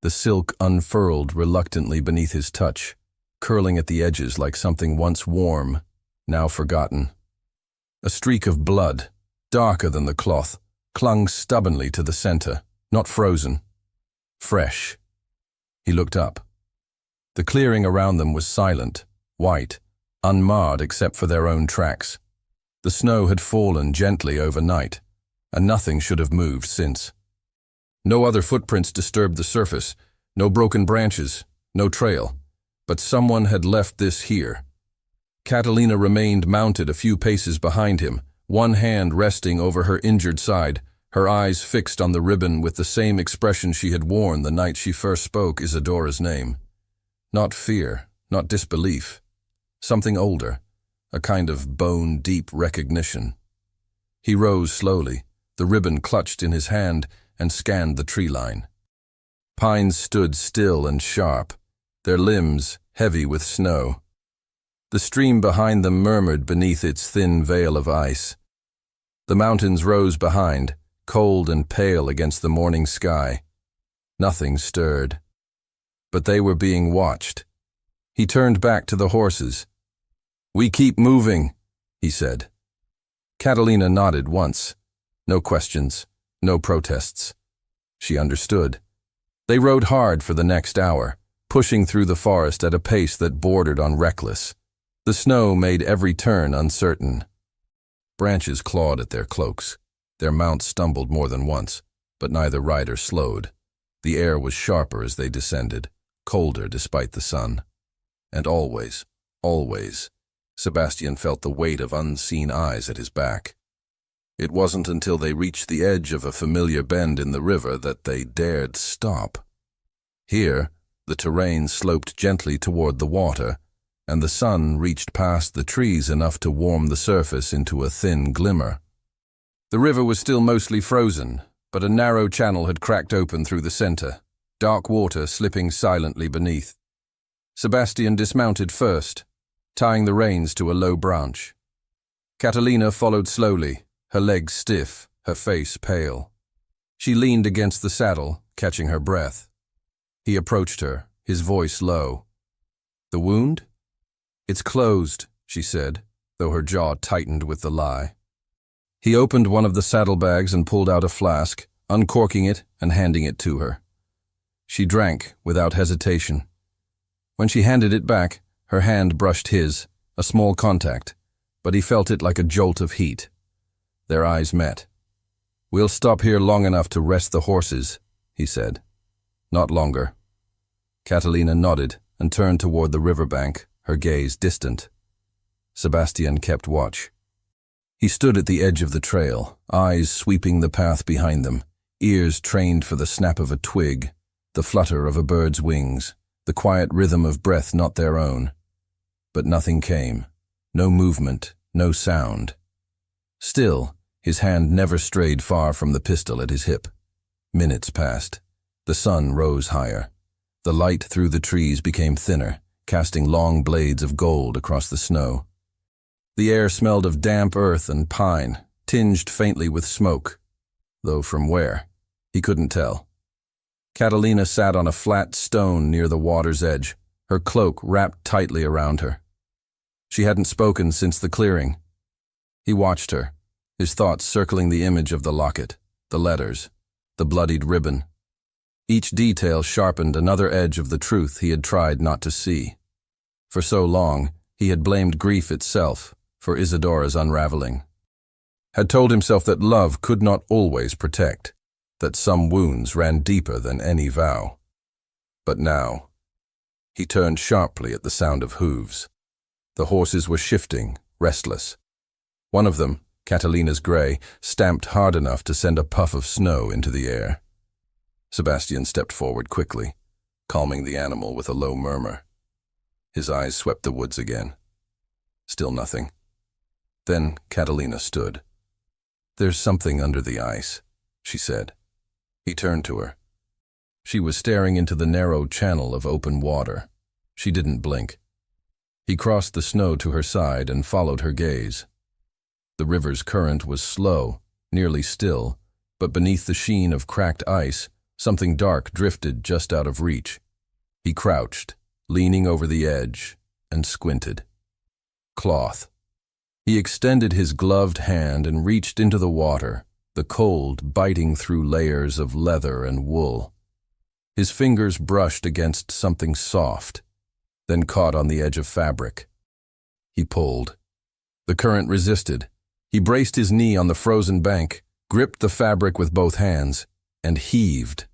The silk unfurled reluctantly beneath his touch, curling at the edges like something once warm, now forgotten. A streak of blood, darker than the cloth, clung stubbornly to the center, not frozen. Fresh. He looked up. The clearing around them was silent, white, unmarred except for their own tracks. The snow had fallen gently overnight, and nothing should have moved since. No other footprints disturbed the surface, no broken branches, no trail. But someone had left this here. Catalina remained mounted a few paces behind him, one hand resting over her injured side, her eyes fixed on the ribbon with the same expression she had worn the night she first spoke Isadora's name. Not fear, not disbelief. Something older, a kind of bone-deep recognition. He rose slowly, the ribbon clutched in his hand, and scanned the tree line. Pines stood still and sharp, their limbs heavy with snow. The stream behind them murmured beneath its thin veil of ice. The mountains rose behind, cold and pale against the morning sky. Nothing stirred. But they were being watched. He turned back to the horses. "We keep moving," he said. Catalina nodded once. No questions, no protests. She understood. They rode hard for the next hour, pushing through the forest at a pace that bordered on reckless. The snow made every turn uncertain. Branches clawed at their cloaks. Their mounts stumbled more than once, but neither rider slowed. The air was sharper as they descended, colder despite the sun. And always, Sebastian felt the weight of unseen eyes at his back. It wasn't until they reached the edge of a familiar bend in the river that they dared stop. Here, the terrain sloped gently toward the water, and the sun reached past the trees enough to warm the surface into a thin glimmer. The river was still mostly frozen, but a narrow channel had cracked open through the center, dark water slipping silently beneath. Sebastian dismounted first, tying the reins to a low branch. Catalina followed slowly, her legs stiff, her face pale. She leaned against the saddle, catching her breath. He approached her, his voice low. "The wound?" "It's closed," she said, though her jaw tightened with the lie. He opened one of the saddlebags and pulled out a flask, uncorking it and handing it to her. She drank without hesitation. When she handed it back, her hand brushed his, a small contact, but he felt it like a jolt of heat. Their eyes met. "We'll stop here long enough to rest the horses," he said. "Not longer." Catalina nodded and turned toward the riverbank, her gaze distant. Sebastian kept watch. He stood at the edge of the trail, eyes sweeping the path behind them, ears trained for the snap of a twig, the flutter of a bird's wings, the quiet rhythm of breath not their own. But nothing came. No movement, no sound. Still, his hand never strayed far from the pistol at his hip. Minutes passed. The sun rose higher. The light through the trees became thinner, casting long blades of gold across the snow. The air smelled of damp earth and pine, tinged faintly with smoke, though from where, he couldn't tell. Catalina sat on a flat stone near the water's edge, her cloak wrapped tightly around her. She hadn't spoken since the clearing. He watched her, his thoughts circling the image of the locket, the letters, the bloodied ribbon. Each detail sharpened another edge of the truth he had tried not to see. For so long, he had blamed grief itself for Isadora's unraveling. Had told himself that love could not always protect, that some wounds ran deeper than any vow. But now, he turned sharply at the sound of hooves. The horses were shifting, restless. One of them, Catalina's gray, stamped hard enough to send a puff of snow into the air. Sebastian stepped forward quickly, calming the animal with a low murmur. His eyes swept the woods again. Still nothing. Then Catalina stood. "There's something under the ice," she said. He turned to her, She was staring into the narrow channel of open water. She didn't blink. He crossed the snow to her side and followed her gaze. The river's current was slow, nearly still, but beneath the sheen of cracked ice, something dark drifted just out of reach. He crouched, leaning over the edge, and squinted. Cloth. He extended his gloved hand and reached into the water, the cold biting through layers of leather and wool. His fingers brushed against something soft, then caught on the edge of fabric. He pulled. The current resisted. He braced his knee on the frozen bank, gripped the fabric with both hands, and heaved.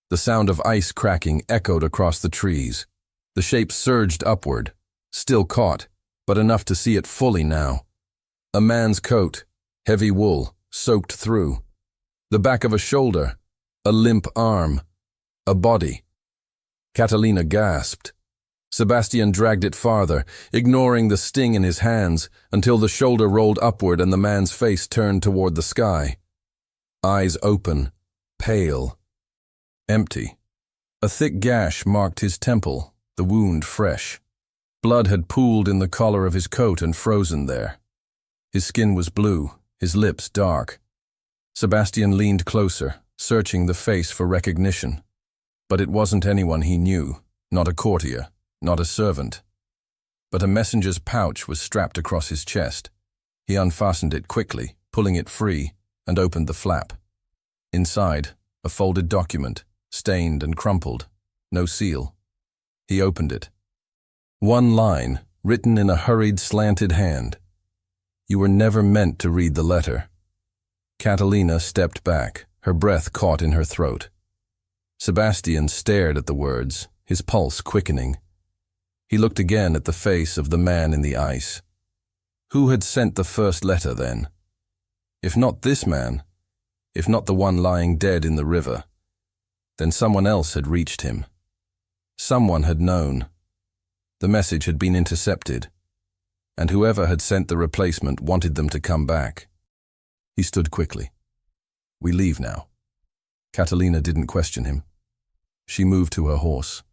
The sound of ice cracking echoed across the trees. The shape surged upward, still caught, but enough to see it fully now. A man's coat, heavy wool, soaked through. The back of a shoulder, a limp arm, a body. Catalina gasped. Sebastian dragged it farther, ignoring the sting in his hands, until the shoulder rolled upward and the man's face turned toward the sky. Eyes open, pale, empty. A thick gash marked his temple, the wound fresh. Blood had pooled in the collar of his coat and frozen there. His skin was blue, his lips dark. Sebastian leaned closer, searching the face for recognition. But it wasn't anyone he knew, not a courtier, not a servant. But a messenger's pouch was strapped across his chest. He unfastened it quickly, pulling it free, and opened the flap. Inside, a folded document, stained and crumpled, no seal. He opened it. One line, written in a hurried, slanted hand. You were never meant to read the letter. Catalina stepped back, her breath caught in her throat. Sebastian stared at the words, his pulse quickening. He looked again at the face of the man in the ice. Who had sent the first letter then? If not this man, if not the one lying dead in the river, then someone else had reached him. Someone had known. The message had been intercepted, and whoever had sent the replacement wanted them to come back. He stood quickly. We leave now. Catalina didn't question him. She moved to her horse,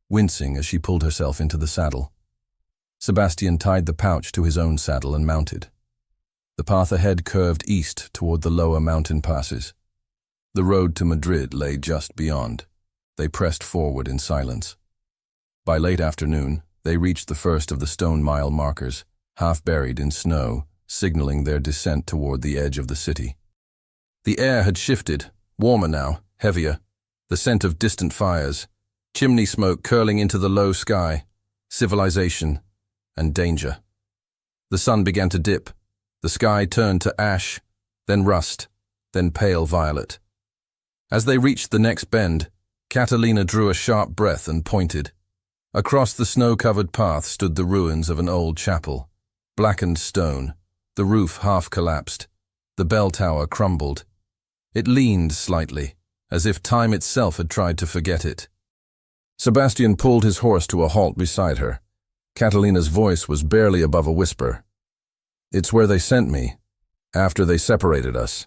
wincing as she pulled herself into the saddle. Sebastian tied the pouch to his own saddle and mounted. The path ahead curved east toward the lower mountain passes. The road to Madrid lay just beyond. They pressed forward in silence. By late afternoon, they reached the first of the stone mile markers, half buried in snow, signaling their descent toward the edge of the city. The air had shifted, warmer now, heavier, the scent of distant fires, chimney smoke curling into the low sky, civilization, and danger. The sun began to dip. The sky turned to ash, then rust, then pale violet. As they reached the next bend, Catalina drew a sharp breath and pointed. Across the snow-covered path stood the ruins of an old chapel, blackened stone, the roof half collapsed, the bell tower crumbled. It leaned slightly, as if time itself had tried to forget it. Sebastian pulled his horse to a halt beside her. Catalina's voice was barely above a whisper. It's where they sent me, after they separated us.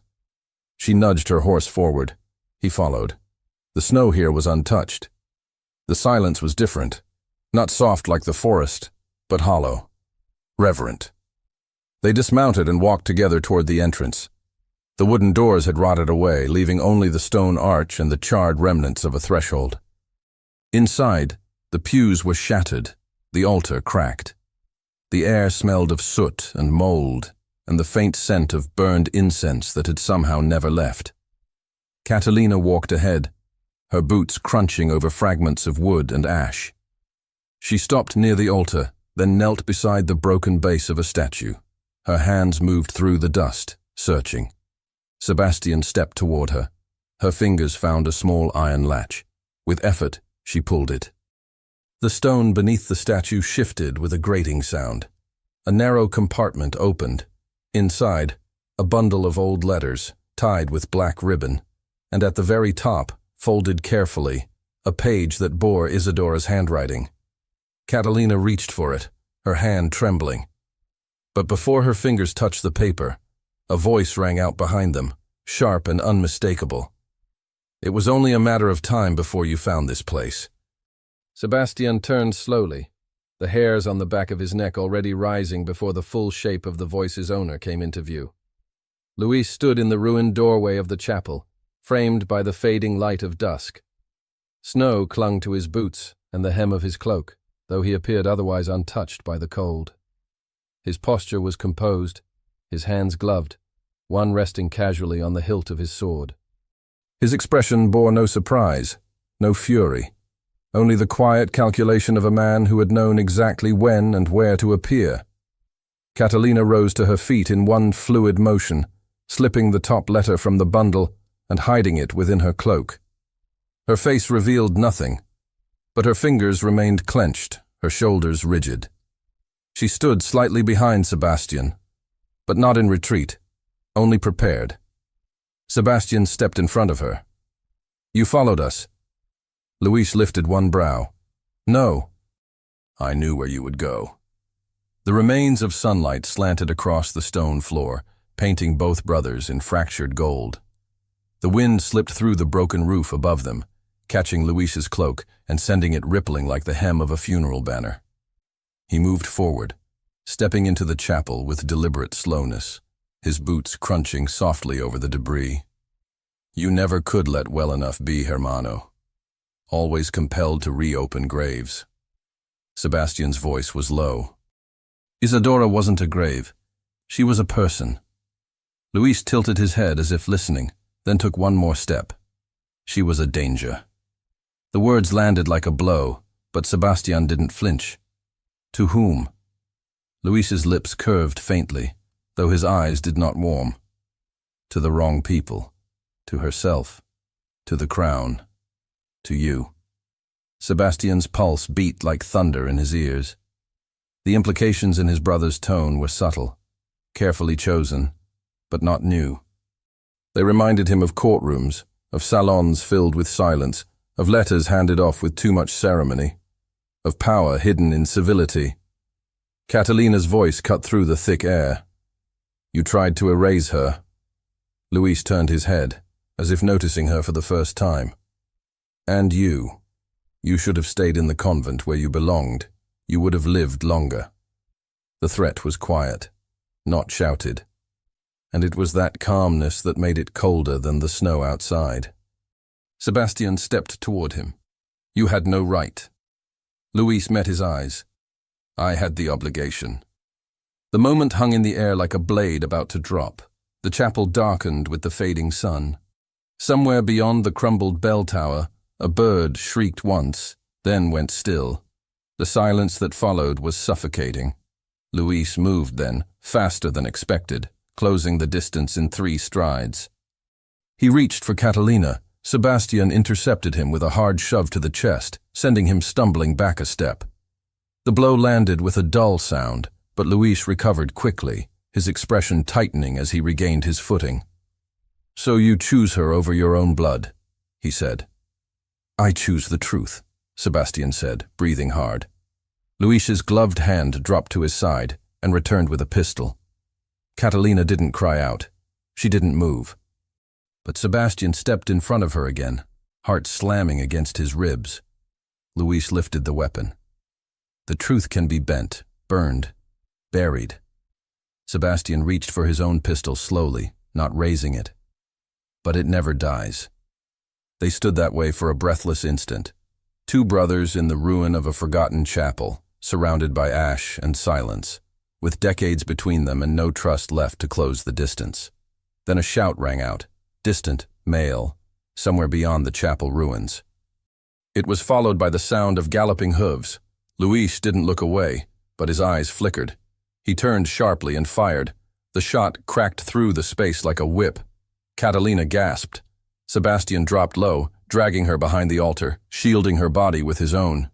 She nudged her horse forward. He followed. The snow here was untouched. The silence was different, not soft like the forest, but hollow, reverent. They dismounted and walked together toward the entrance. The wooden doors had rotted away, leaving only the stone arch and the charred remnants of a threshold. Inside, the pews were shattered, the altar cracked. The air smelled of soot and mold, and the faint scent of burned incense that had somehow never left. Catalina walked ahead, her boots crunching over fragments of wood and ash. She stopped near the altar, then knelt beside the broken base of a statue. Her hands moved through the dust, searching. Sebastian stepped toward her. Her fingers found a small iron latch. With effort, she pulled it. The stone beneath the statue shifted with a grating sound. A narrow compartment opened. Inside, a bundle of old letters, tied with black ribbon, and at the very top, folded carefully, a page that bore Isadora's handwriting. Catalina reached for it, her hand trembling. But before her fingers touched the paper, a voice rang out behind them, sharp and unmistakable. It was only a matter of time before you found this place. Sebastian turned slowly, the hairs on the back of his neck already rising before the full shape of the voice's owner came into view. Luis stood in the ruined doorway of the chapel, framed by the fading light of dusk. Snow clung to his boots and the hem of his cloak, though he appeared otherwise untouched by the cold. His posture was composed, his hands gloved, one resting casually on the hilt of his sword. His expression bore no surprise, no fury, only the quiet calculation of a man who had known exactly when and where to appear. Catalina rose to her feet in one fluid motion, slipping the top letter from the bundle and hiding it within her cloak. Her face revealed nothing, but her fingers remained clenched, her shoulders rigid. She stood slightly behind Sebastian, but not in retreat, only prepared. Sebastian stepped in front of her. "You followed us." Luis lifted one brow. "No." "I knew where you would go." The remains of sunlight slanted across the stone floor, painting both brothers in fractured gold. The wind slipped through the broken roof above them, catching Luis's cloak and sending it rippling like the hem of a funeral banner. He moved forward, stepping into the chapel with deliberate slowness, his boots crunching softly over the debris. "You never could let well enough be, hermano. Always compelled to reopen graves." Sebastian's voice was low. "Isadora wasn't a grave. She was a person." Luis tilted his head as if listening, then took one more step. "She was a danger." The words landed like a blow, but Sebastian didn't flinch. "To whom?" Luis's lips curved faintly, though his eyes did not warm. "To the wrong people. To herself. To the crown. To you." Sebastian's pulse beat like thunder in his ears. The implications in his brother's tone were subtle, carefully chosen, but not new. They reminded him of courtrooms, of salons filled with silence, of letters handed off with too much ceremony, of power hidden in civility. Catalina's voice cut through the thick air. "You tried to erase her." Luis turned his head, as if noticing her for the first time. "And you. You should have stayed in the convent where you belonged. You would have lived longer." The threat was quiet, not shouted, and it was that calmness that made it colder than the snow outside. Sebastian stepped toward him. "You had no right." Luis met his eyes. "I had the obligation." The moment hung in the air like a blade about to drop. The chapel darkened with the fading sun. Somewhere beyond the crumbled bell tower, a bird shrieked once, then went still. The silence that followed was suffocating. Luis moved then, faster than expected, closing the distance in 3 strides. He reached for Catalina. Sebastian intercepted him with a hard shove to the chest, sending him stumbling back a step. The blow landed with a dull sound, but Luis recovered quickly, his expression tightening as he regained his footing. "So you choose her over your own blood," he said. "I choose the truth," Sebastian said, breathing hard. Luis's gloved hand dropped to his side and returned with a pistol. Catalina didn't cry out. She didn't move. But Sebastian stepped in front of her again, heart slamming against his ribs. Luis lifted the weapon. "The truth can be bent, burned, buried." Sebastian reached for his own pistol slowly, not raising it. But it never dies. They stood that way for a breathless instant, 2 brothers in the ruin of a forgotten chapel, surrounded by ash and silence, with decades between them and no trust left to close the distance. Then a shout rang out, distant, male, somewhere beyond the chapel ruins. It was followed by the sound of galloping hooves. Luis didn't look away, but his eyes flickered. He turned sharply and fired. The shot cracked through the space like a whip. Catalina gasped. Sebastian dropped low, dragging her behind the altar, shielding her body with his own.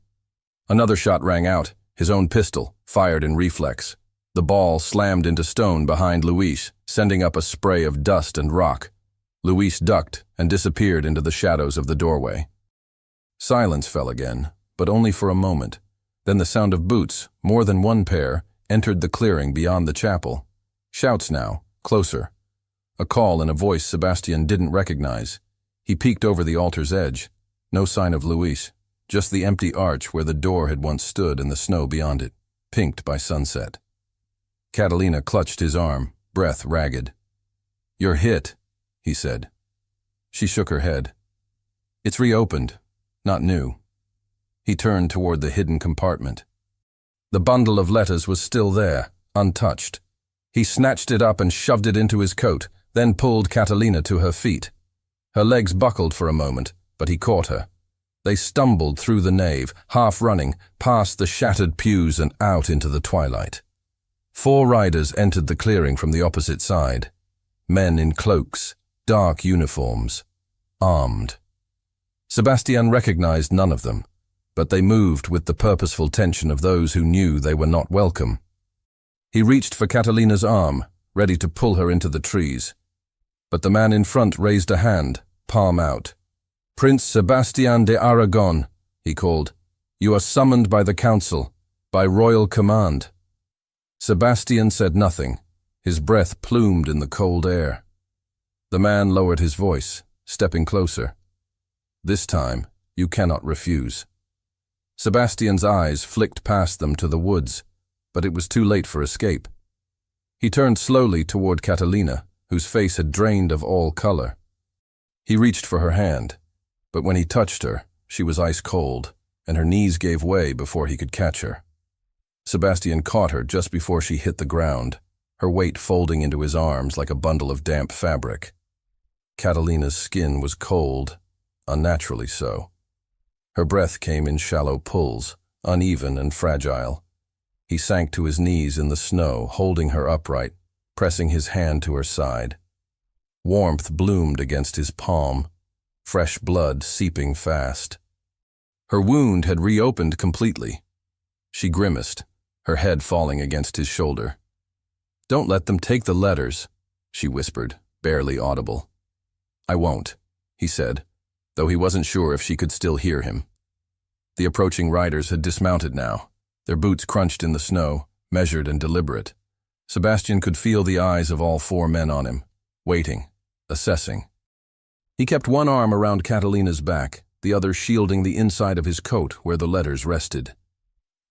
Another shot rang out, his own pistol, fired in reflex. The ball slammed into stone behind Luis, sending up a spray of dust and rock. Luis ducked and disappeared into the shadows of the doorway. Silence fell again, but only for a moment. Then the sound of boots, more than one pair, entered the clearing beyond the chapel. Shouts now, closer. A call in a voice Sebastian didn't recognize. He peeked over the altar's edge. No sign of Luis, just the empty arch where the door had once stood and the snow beyond it, pinked by sunset. Catalina clutched his arm, breath ragged. "You're hit," he said. She shook her head. "It's reopened, not new." He turned toward the hidden compartment. The bundle of letters was still there, untouched. He snatched it up and shoved it into his coat, then pulled Catalina to her feet. Her legs buckled for a moment, but he caught her. They stumbled through the nave, half running, past the shattered pews and out into the twilight. 4 riders entered the clearing from the opposite side. Men in cloaks, dark uniforms, armed. Sebastian recognized none of them, but they moved with the purposeful tension of those who knew they were not welcome. He reached for Catalina's arm, ready to pull her into the trees. But the man in front raised a hand, palm out. "Prince Sebastian de Aragon," he called. "You are summoned by the council, by royal command." Sebastian said nothing, his breath plumed in the cold air. The man lowered his voice, stepping closer. "This time, you cannot refuse." Sebastian's eyes flicked past them to the woods, but it was too late for escape. He turned slowly toward Catalina, whose face had drained of all color. He reached for her hand, but when he touched her, she was ice cold, and her knees gave way before he could catch her. Sebastian caught her just before she hit the ground, her weight folding into his arms like a bundle of damp fabric. Catalina's skin was cold, unnaturally so. Her breath came in shallow pulls, uneven and fragile. He sank to his knees in the snow, holding her upright, pressing his hand to her side. Warmth bloomed against his palm, fresh blood seeping fast. Her wound had reopened completely. She grimaced, her head falling against his shoulder. "Don't let them take the letters," she whispered, barely audible. "I won't," he said, though he wasn't sure if she could still hear him. The approaching riders had dismounted now, their boots crunched in the snow, measured and deliberate. Sebastian could feel the eyes of all 4 men on him, waiting, assessing. He kept one arm around Catalina's back, the other shielding the inside of his coat where the letters rested.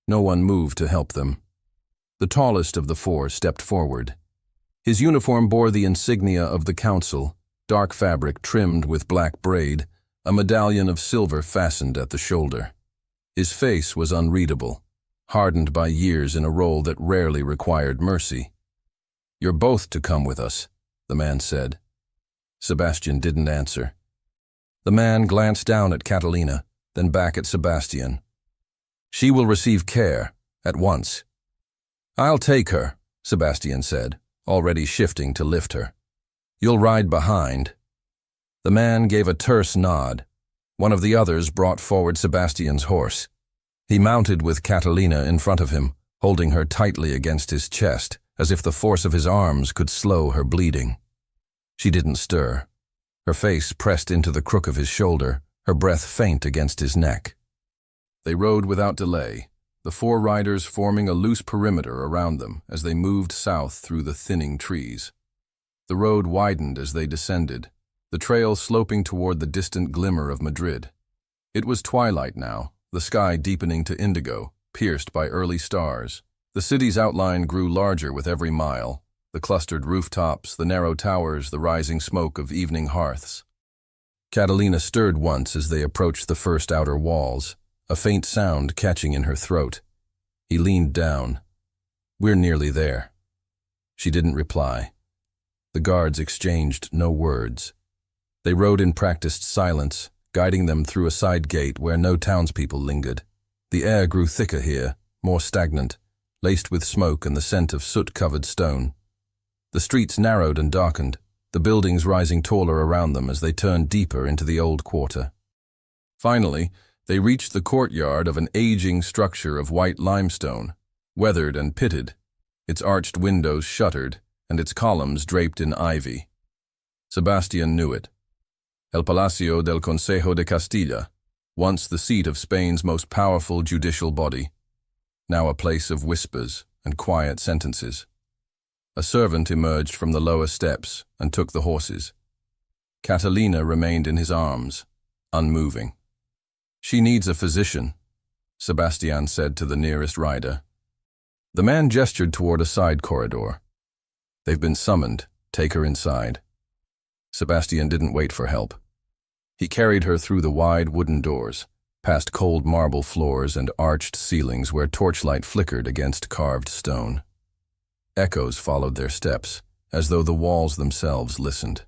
No one moved to help them. The tallest of the 4 stepped forward. His uniform bore the insignia of the council, dark fabric trimmed with black braid, a medallion of silver fastened at the shoulder. His face was unreadable, hardened by years in a role that rarely required mercy. "You're both to come with us," the man said. Sebastian didn't answer. The man glanced down at Catalina, then back at Sebastian. "She will receive care, at once." "I'll take her," Sebastian said, already shifting to lift her. "You'll ride behind." The man gave a terse nod. One of the others brought forward Sebastian's horse. He mounted with Catalina in front of him, holding her tightly against his chest, as if the force of his arms could slow her bleeding. She didn't stir, her face pressed into the crook of his shoulder, her breath faint against his neck. They rode without delay, the 4 riders forming a loose perimeter around them as they moved south through the thinning trees. The road widened as they descended, the trail sloping toward the distant glimmer of Madrid. It was twilight now, the sky deepening to indigo, pierced by early stars. The city's outline grew larger with every mile, the clustered rooftops, the narrow towers, the rising smoke of evening hearths. Catalina stirred once as they approached the first outer walls, a faint sound catching in her throat. He leaned down. "We're nearly there." She didn't reply. The guards exchanged no words. They rode in practiced silence, guiding them through a side gate where no townspeople lingered. The air grew thicker here, more stagnant, laced with smoke and the scent of soot-covered stone. The streets narrowed and darkened, the buildings rising taller around them as they turned deeper into the old quarter. Finally, they reached the courtyard of an aging structure of white limestone, weathered and pitted, its arched windows shuttered and its columns draped in ivy. Sebastian knew it. El Palacio del Consejo de Castilla, once the seat of Spain's most powerful judicial body, now a place of whispers and quiet sentences. A servant emerged from the lower steps and took the horses. Catalina remained in his arms, unmoving. "She needs a physician," Sebastian said to the nearest rider. The man gestured toward a side corridor. "They've been summoned. Take her inside." Sebastian didn't wait for help. He carried her through the wide wooden doors, past cold marble floors and arched ceilings where torchlight flickered against carved stone. Echoes followed their steps, as though the walls themselves listened.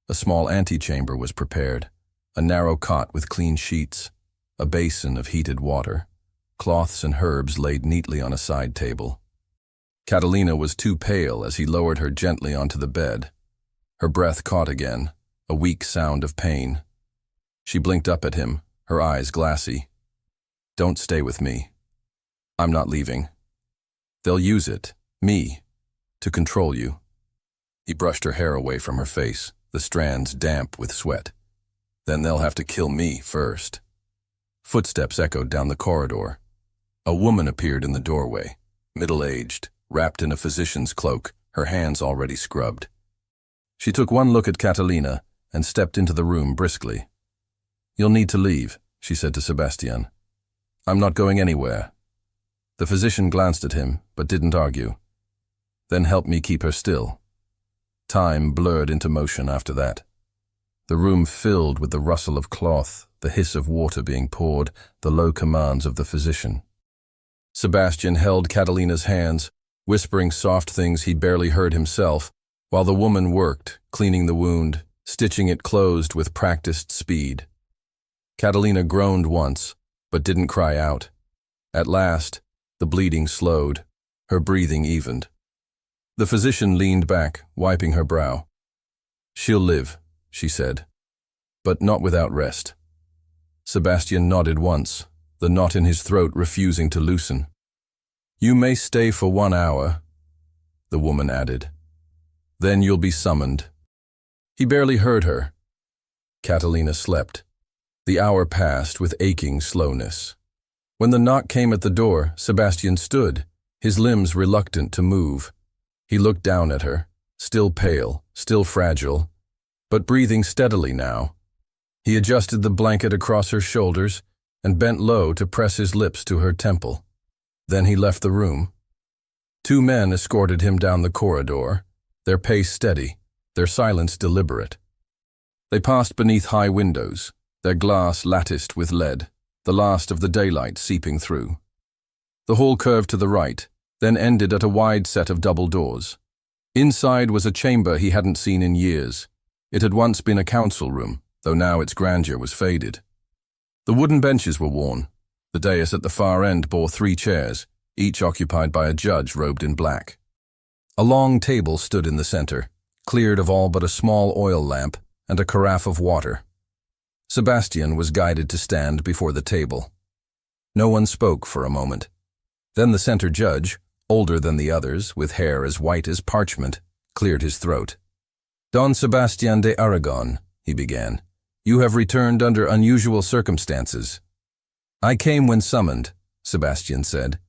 A small antechamber was prepared, a narrow cot with clean sheets, a basin of heated water, cloths and herbs laid neatly on a side table. Catalina was too pale as he lowered her gently onto the bed. Her breath caught again, a weak sound of pain. She blinked up at him, her eyes glassy. "Don't stay with me. I'm not leaving. They'll use it, me, to control you." He brushed her hair away from her face, the strands damp with sweat. "Then they'll have to kill me first." Footsteps echoed down the corridor. A woman appeared in the doorway, middle-aged, wrapped in a physician's cloak, her hands already scrubbed. She took one look at Catalina and stepped into the room briskly. "You'll need to leave," she said to Sebastian. "I'm not going anywhere." The physician glanced at him, but didn't argue. "Then help me keep her still." Time blurred into motion after that. The room filled with the rustle of cloth, the hiss of water being poured, the low commands of the physician. Sebastian held Catalina's hands, whispering soft things he barely heard himself, while the woman worked, cleaning the wound, stitching it closed with practiced speed. Catalina groaned once, but didn't cry out. At last, the bleeding slowed, her breathing evened. The physician leaned back, wiping her brow. "She'll live," she said, "but not without rest." Sebastian nodded once, the knot in his throat refusing to loosen. "You may stay for 1 hour," the woman added. "Then you'll be summoned." He barely heard her. Catalina slept. The hour passed with aching slowness. When the knock came at the door, Sebastian stood, his limbs reluctant to move. He looked down at her, still pale, still fragile, but breathing steadily now. He adjusted the blanket across her shoulders and bent low to press his lips to her temple. Then he left the room. 2 men escorted him down the corridor, their pace steady, their silence deliberate. They passed beneath high windows, their glass latticed with lead, the last of the daylight seeping through. The hall curved to the right, then ended at a wide set of double doors. Inside was a chamber he hadn't seen in years. It had once been a council room, though now its grandeur was faded. The wooden benches were worn. The dais at the far end bore 3 chairs, each occupied by a judge robed in black. A long table stood in the center, cleared of all but a small oil lamp and a carafe of water. Sebastian was guided to stand before the table. No one spoke for a moment. Then the center judge, older than the others, with hair as white as parchment, cleared his throat. "Don Sebastian de Aragon," he began, "you have returned under unusual circumstances." "I came when summoned," Sebastian said.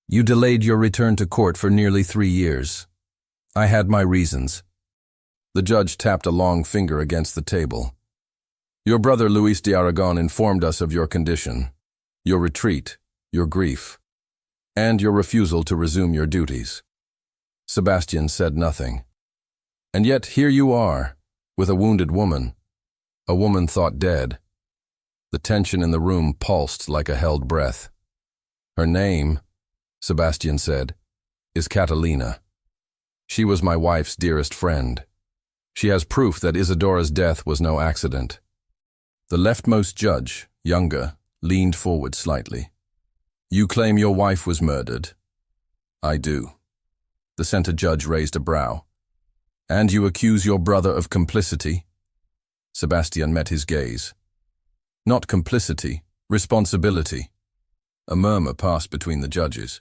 "You delayed your return to court for nearly 3 years. I had my reasons." The judge tapped a long finger against the table. "Your brother Luis de Aragon informed us of your condition, your retreat, your grief, and your refusal to resume your duties." Sebastian said nothing. "And yet here you are, with a wounded woman, a woman thought dead." The tension in the room pulsed like a held breath. "Her name," Sebastian said, "is Catalina. She was my wife's dearest friend. She has proof that Isadora's death was no accident." The leftmost judge, younger, leaned forward slightly. "You claim your wife was murdered?" "I do." The center judge raised a brow. "And you accuse your brother of complicity?" Sebastian met his gaze. "Not complicity, responsibility." A murmur passed between the judges.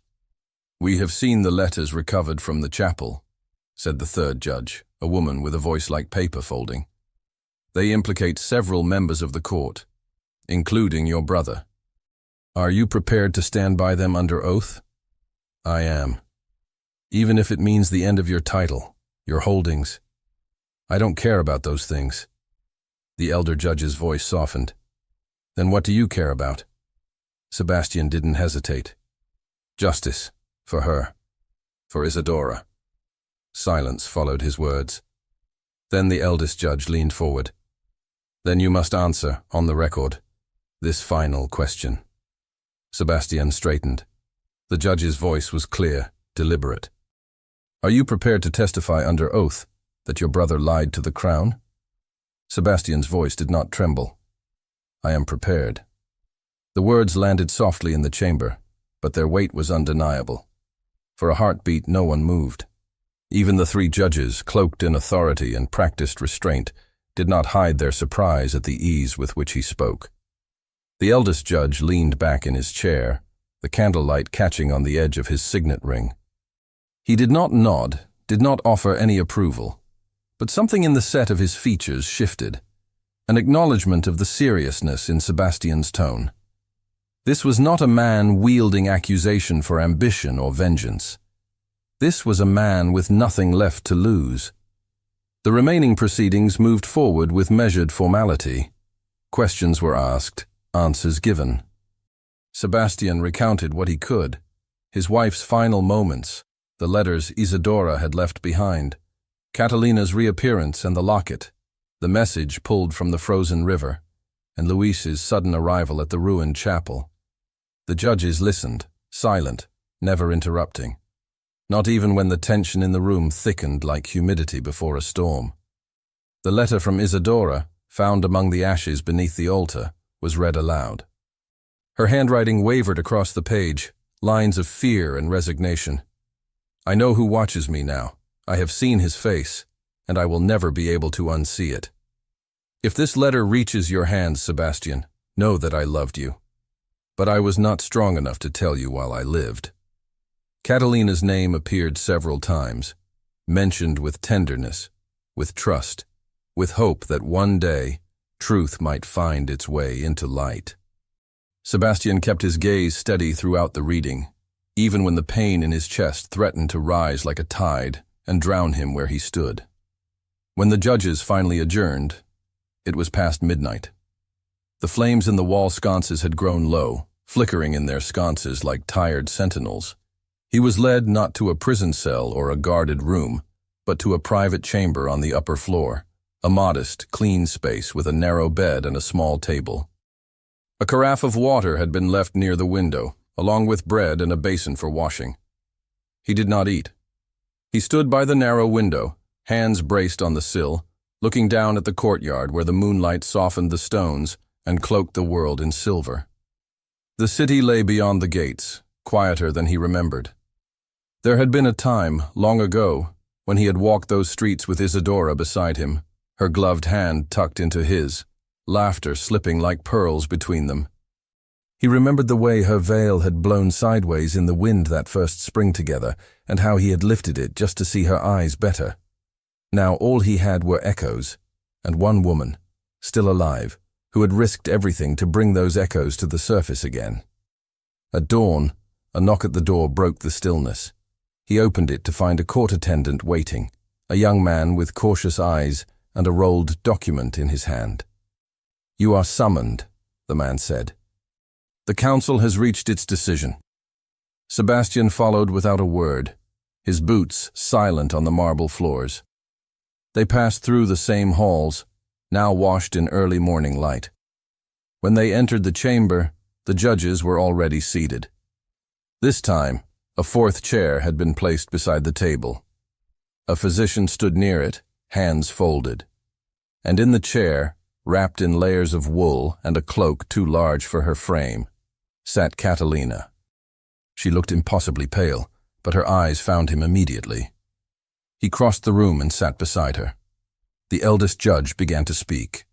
"We have seen the letters recovered from the chapel," said the third judge, a woman with a voice like paper folding. "They implicate several members of the court, including your brother. Are you prepared to stand by them under oath?" "I am. Even if it means the end of your title, your holdings. I don't care about those things. The elder judge's voice softened. Then what do you care about? Sebastian didn't hesitate. Justice. For her. For Isadora. Silence followed his words. Then the eldest judge leaned forward. Then you must answer, on the record, this final question. Sebastian straightened. The judge's voice was clear, deliberate. Are you prepared to testify under oath that your brother lied to the crown? Sebastian's voice did not tremble. I am prepared. The words landed softly in the chamber, but their weight was undeniable. For a heartbeat, no one moved. Even the three judges, cloaked in authority and practiced restraint, did not hide their surprise at the ease with which he spoke. The eldest judge leaned back in his chair, the candlelight catching on the edge of his signet ring. He did not nod, did not offer any approval, but something in the set of his features shifted, an acknowledgement of the seriousness in Sebastian's tone. This was not a man wielding accusation for ambition or vengeance. This was a man with nothing left to lose. The remaining proceedings moved forward with measured formality. Questions were asked, answers given. Sebastian recounted what he could, his wife's final moments, the letters Isadora had left behind, Catalina's reappearance and the locket, the message pulled from the frozen river, and Luis's sudden arrival at the ruined chapel. The judges listened, silent, never interrupting, not even when the tension in the room thickened like humidity before a storm. The letter from Isadora, found among the ashes beneath the altar, was read aloud. Her handwriting wavered across the page, lines of fear and resignation. I know who watches me now. I have seen his face, and I will never be able to unsee it. If this letter reaches your hands, Sebastian, know that I loved you. But I was not strong enough to tell you while I lived. Catalina's name appeared several times, mentioned with tenderness, with trust, with hope that one day truth might find its way into light. Sebastian kept his gaze steady throughout the reading, even when the pain in his chest threatened to rise like a tide and drown him where he stood. When the judges finally adjourned, it was past midnight. The flames in the wall sconces had grown low, flickering in their sconces like tired sentinels. He was led not to a prison cell or a guarded room, but to a private chamber on the upper floor, a modest, clean space with a narrow bed and a small table. A carafe of water had been left near the window, along with bread and a basin for washing. He did not eat. He stood by the narrow window, hands braced on the sill, looking down at the courtyard where the moonlight softened the stones and cloaked the world in silver. The city lay beyond the gates, quieter than he remembered. There had been a time, long ago, when he had walked those streets with Isadora beside him, her gloved hand tucked into his, laughter slipping like pearls between them. He remembered the way her veil had blown sideways in the wind that first spring together, and how he had lifted it just to see her eyes better. Now all he had were echoes, and one woman, still alive, who had risked everything to bring those echoes to the surface again. At dawn, a knock at the door broke the stillness. He opened it to find a court attendant waiting, a young man with cautious eyes and a rolled document in his hand. "You are summoned," the man said. "The council has reached its decision." Sebastian followed without a word, his boots silent on the marble floors. They passed through the same halls, now washed in early morning light. When they entered the chamber, the judges were already seated. This time, a fourth chair had been placed beside the table. A physician stood near it, hands folded. And in the chair, wrapped in layers of wool and a cloak too large for her frame, sat Catalina. She looked impossibly pale, but her eyes found him immediately. He crossed the room and sat beside her. The eldest judge began to speak.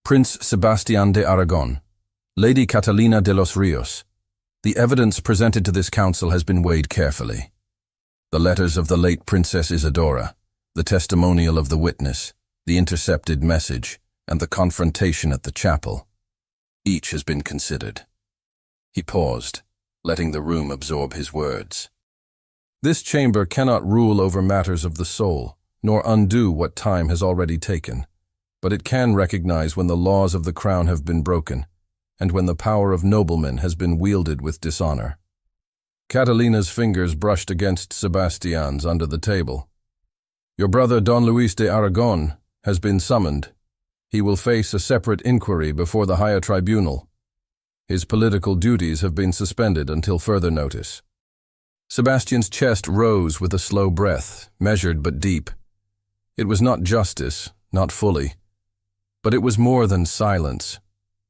"Prince Sebastián de Aragon, Lady Catalina de los Ríos, the evidence presented to this council has been weighed carefully. The letters of the late Princess Isadora, the testimonial of the witness, the intercepted message, and the confrontation at the chapel. Each has been considered." He paused, letting the room absorb his words. "This chamber cannot rule over matters of the soul, nor undo what time has already taken. but it can recognize when the laws of the crown have been broken, and when the power of noblemen has been wielded with dishonor. Catalina's fingers brushed against Sebastian's under the table. Your brother Don Luis de Aragon has been summoned. He will face a separate inquiry before the higher tribunal. His political duties have been suspended until further notice. Sebastian's chest rose with a slow breath, measured but deep. It was not justice, not fully, but it was more than silence.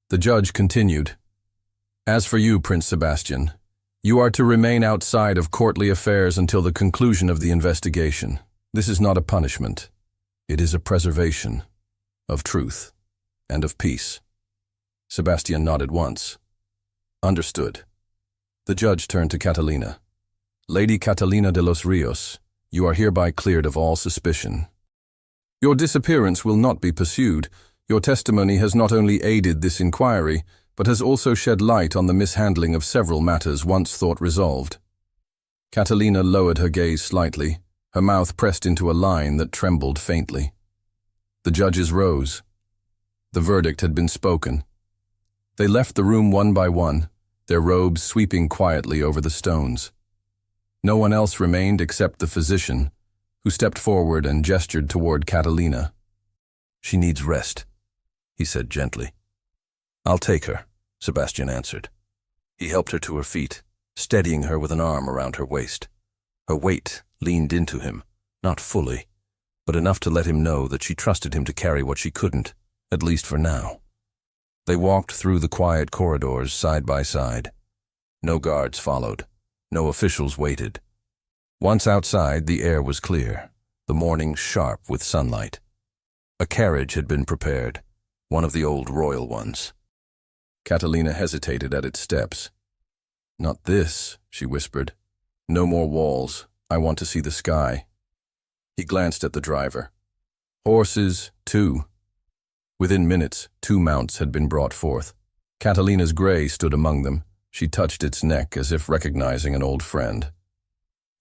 The judge continued, As for you, Prince Sebastian, you are to remain outside of courtly affairs until the conclusion of the investigation. This is not a punishment. It is a preservation of truth and of peace. Sebastian nodded once. Understood. The judge turned to Catalina. Lady Catalina de los Rios, you are hereby cleared of all suspicion. Your disappearance will not be pursued. Your testimony has not only aided this inquiry, but has also shed light on the mishandling of several matters once thought resolved. Catalina lowered her gaze slightly, her mouth pressed into a line that trembled faintly. The judges rose. The verdict had been spoken. They left the room one by one, their robes sweeping quietly over the stones. No one else remained except the physician, who stepped forward and gestured toward Catalina. She needs rest, he said gently. I'll take her, Sebastian answered. He helped her to her feet, steadying her with an arm around her waist. Her weight leaned into him, not fully, but enough to let him know that she trusted him to carry what she couldn't, at least for now. They walked through the quiet corridors side by side. No guards followed. No officials waited. Once outside, the air was clear, the morning sharp with sunlight. A carriage had been prepared, one of the old royal ones. Catalina hesitated at its steps. Not this, she whispered. No more walls. I want to see the sky. He glanced at the driver. Horses, too. Within minutes, 2 mounts had been brought forth. Catalina's gray stood among them. She touched its neck as if recognizing an old friend.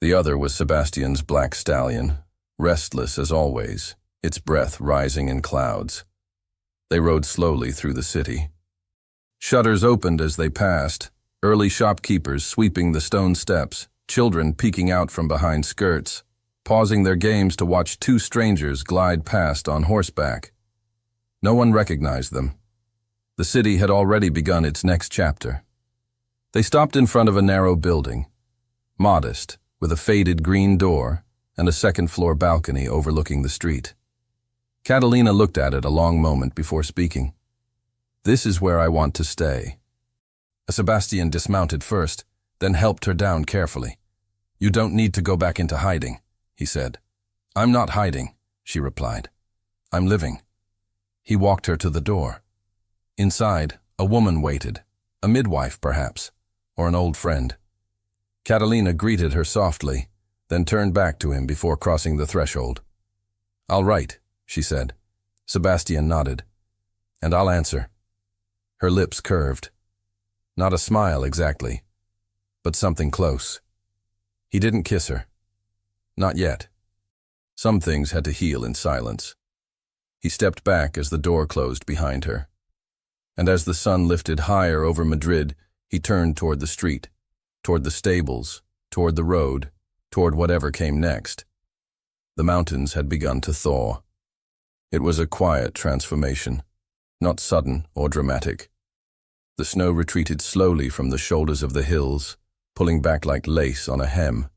The other was Sebastian's black stallion, restless as always, its breath rising in clouds. They rode slowly through the city. Shutters opened as they passed, early shopkeepers sweeping the stone steps, children peeking out from behind skirts, pausing their games to watch 2 strangers glide past on horseback. No one recognized them. The city had already begun its next chapter. They stopped in front of a narrow building, modest, with a faded green door and a second-floor balcony overlooking the street. Catalina looked at it a long moment before speaking. This is where I want to stay. Sebastian dismounted first, then helped her down carefully. You don't need to go back into hiding, he said. I'm not hiding, she replied. I'm living. He walked her to the door. Inside, a woman waited, a midwife perhaps, or an old friend. Catalina greeted her softly, then turned back to him before crossing the threshold. I'll write, she said. Sebastian nodded. And I'll answer. Her lips curved. Not a smile exactly, but something close. He didn't kiss her. Not yet. Some things had to heal in silence. He stepped back as the door closed behind her. And as the sun lifted higher over Madrid, he turned toward the street, toward the stables, toward the road, toward whatever came next. The mountains had begun to thaw. It was a quiet transformation, not sudden or dramatic. The snow retreated slowly from the shoulders of the hills, pulling back like lace on a hem,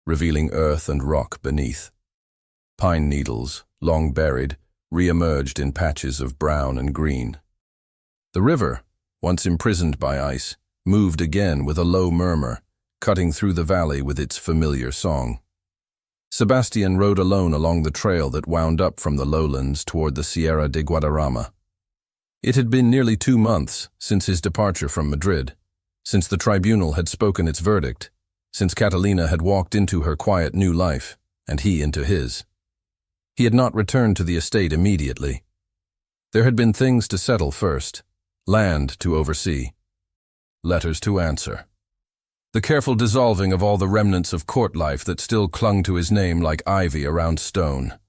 revealing earth and rock beneath. Pine needles, long buried, re-emerged in patches of brown and green. The river, once imprisoned by ice, moved again with a low murmur, cutting through the valley with its familiar song. Sebastian rode alone along the trail that wound up from the lowlands toward the Sierra de Guadarrama. It had been nearly 2 months since his departure from Madrid, since the tribunal had spoken its verdict, since Catalina had walked into her quiet new life, and he into his. He had not returned to the estate immediately. There had been things to settle first, land to oversee, letters to answer. The careful dissolving of all the remnants of court life that still clung to his name like ivy around stone.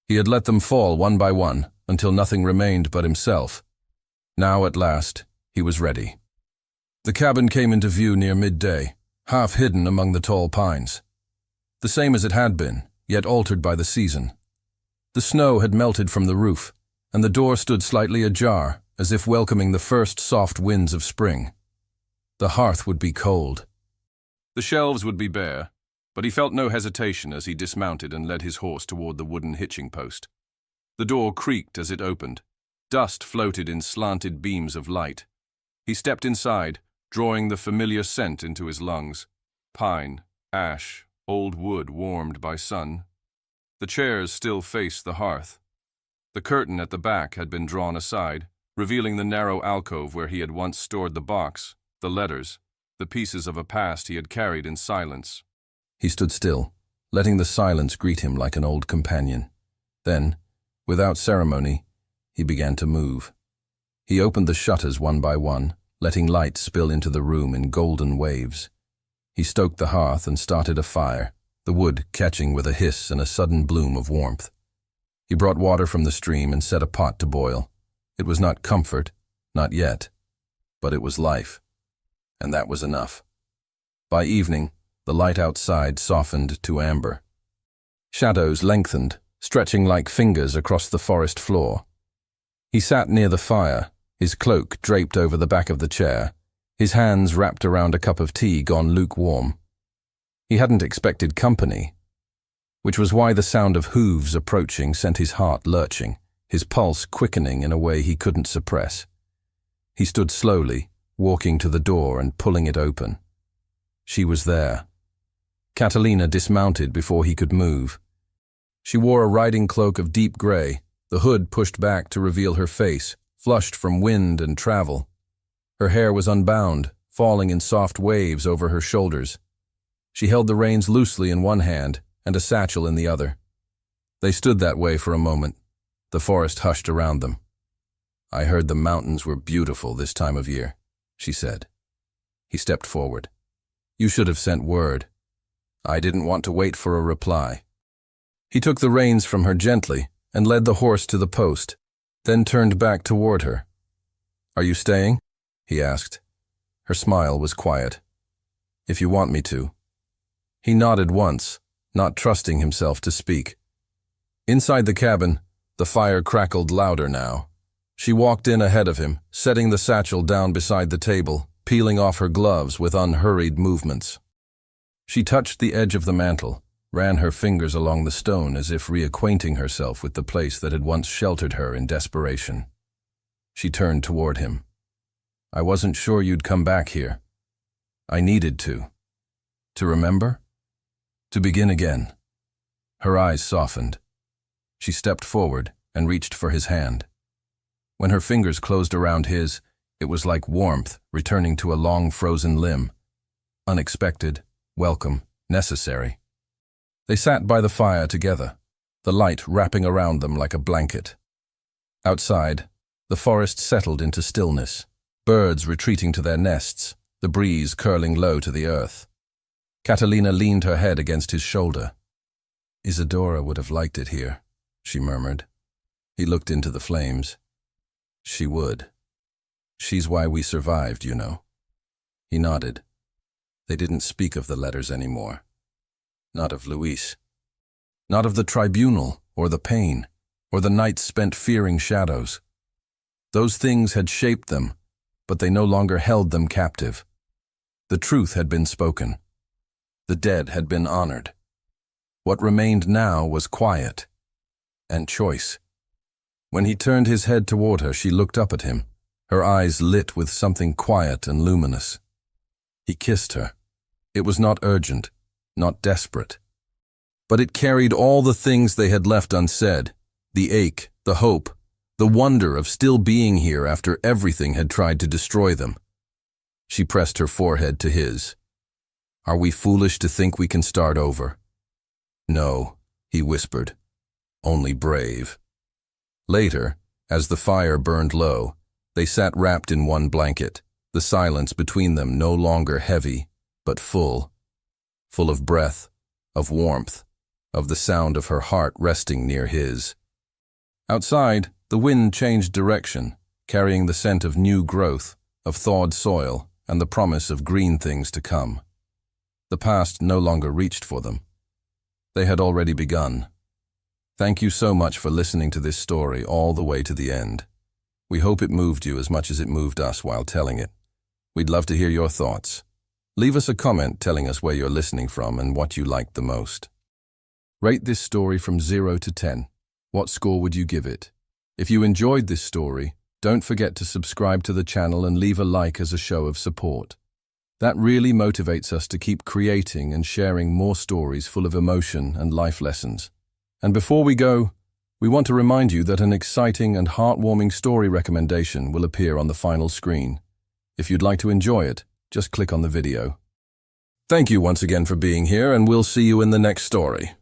He had let them fall one by one, until nothing remained but himself. Now, at last, he was ready. The cabin came into view near midday, half hidden among the tall pines. The same as it had been, yet altered by the season. The snow had melted from the roof, and the door stood slightly ajar, as if welcoming the first soft winds of spring. The hearth would be cold. The shelves would be bare, but he felt no hesitation as he dismounted and led his horse toward the wooden hitching post. The door creaked as it opened. Dust floated in slanted beams of light. He stepped inside, drawing the familiar scent into his lungs. Pine, ash, old wood warmed by sun. The chairs still faced the hearth. The curtain at the back had been drawn aside, revealing the narrow alcove where he had once stored the box, the letters, the pieces of a past he had carried in silence. He stood still, letting the silence greet him like an old companion. Then, without ceremony, he began to move. He opened the shutters one by one, letting light spill into the room in golden waves. He stoked the hearth and started a fire, the wood catching with a hiss and a sudden bloom of warmth. He brought water from the stream and set a pot to boil. It was not comfort, not yet, but it was life. And that was enough. By evening, the light outside softened to amber. Shadows lengthened, stretching like fingers across the forest floor. He sat near the fire, his cloak draped over the back of the chair, his hands wrapped around a cup of tea gone lukewarm. He hadn't expected company, which was why the sound of hooves approaching sent his heart lurching, his pulse quickening in a way he couldn't suppress. He stood slowly, walking to the door and pulling it open. She was there. Catalina dismounted before he could move. She wore a riding cloak of deep gray, the hood pushed back to reveal her face, flushed from wind and travel. Her hair was unbound, falling in soft waves over her shoulders. She held the reins loosely in one hand and a satchel in the other. They stood that way for a moment. The forest hushed around them. "I heard the mountains were beautiful this time of year," she said. He stepped forward. "You should have sent word." "I didn't want to wait for a reply." He took the reins from her gently and led the horse to the post, then turned back toward her. "Are you staying?" he asked. Her smile was quiet. "If you want me to." He nodded once, not trusting himself to speak. Inside the cabin, the fire crackled louder now. She walked in ahead of him, setting the satchel down beside the table, peeling off her gloves with unhurried movements. She touched the edge of the mantel, ran her fingers along the stone as if reacquainting herself with the place that had once sheltered her in desperation. She turned toward him. "I wasn't sure you'd come back here. I needed to. To remember? To begin again." Her eyes softened. She stepped forward and reached for his hand. When her fingers closed around his, it was like warmth returning to a long frozen limb. Unexpected, welcome, necessary. They sat by the fire together, the light wrapping around them like a blanket. Outside, the forest settled into stillness, birds retreating to their nests, the breeze curling low to the earth. Catalina leaned her head against his shoulder. "Isadora would have liked it here," she murmured. He looked into the flames. "She would. She's why we survived, you know." He nodded. They didn't speak of the letters anymore. Not of Luis. Not of the tribunal, or the pain, or the nights spent fearing shadows. Those things had shaped them, but they no longer held them captive. The truth had been spoken. The dead had been honored. What remained now was quiet and choice. When he turned his head toward her, she looked up at him, her eyes lit with something quiet and luminous. He kissed her. It was not urgent, not desperate. But it carried all the things they had left unsaid, the ache, the hope, the wonder of still being here after everything had tried to destroy them. She pressed her forehead to his. "Are we foolish to think we can start over?" "No," he whispered, "only brave." Later, as the fire burned low, they sat wrapped in one blanket, the silence between them no longer heavy, but full of breath, of warmth, of the sound of her heart resting near his. Outside, The wind changed direction, carrying the scent of new growth, of thawed soil, and the promise of green things to come. The past no longer reached for them. They had already begun. Thank you so much for listening to this story all the way to the end. We hope it moved you as much as it moved us while telling it. We'd love to hear your thoughts. Leave us a comment telling us where you're listening from and what you liked the most. Rate this story from 0 to 10. What score would you give it? If you enjoyed this story, don't forget to subscribe to the channel and leave a like as a show of support. That really motivates us to keep creating and sharing more stories full of emotion and life lessons. And before we go, we want to remind you that an exciting and heartwarming story recommendation will appear on the final screen. If you'd like to enjoy it, just click on the video. Thank you once again for being here, and we'll see you in the next story.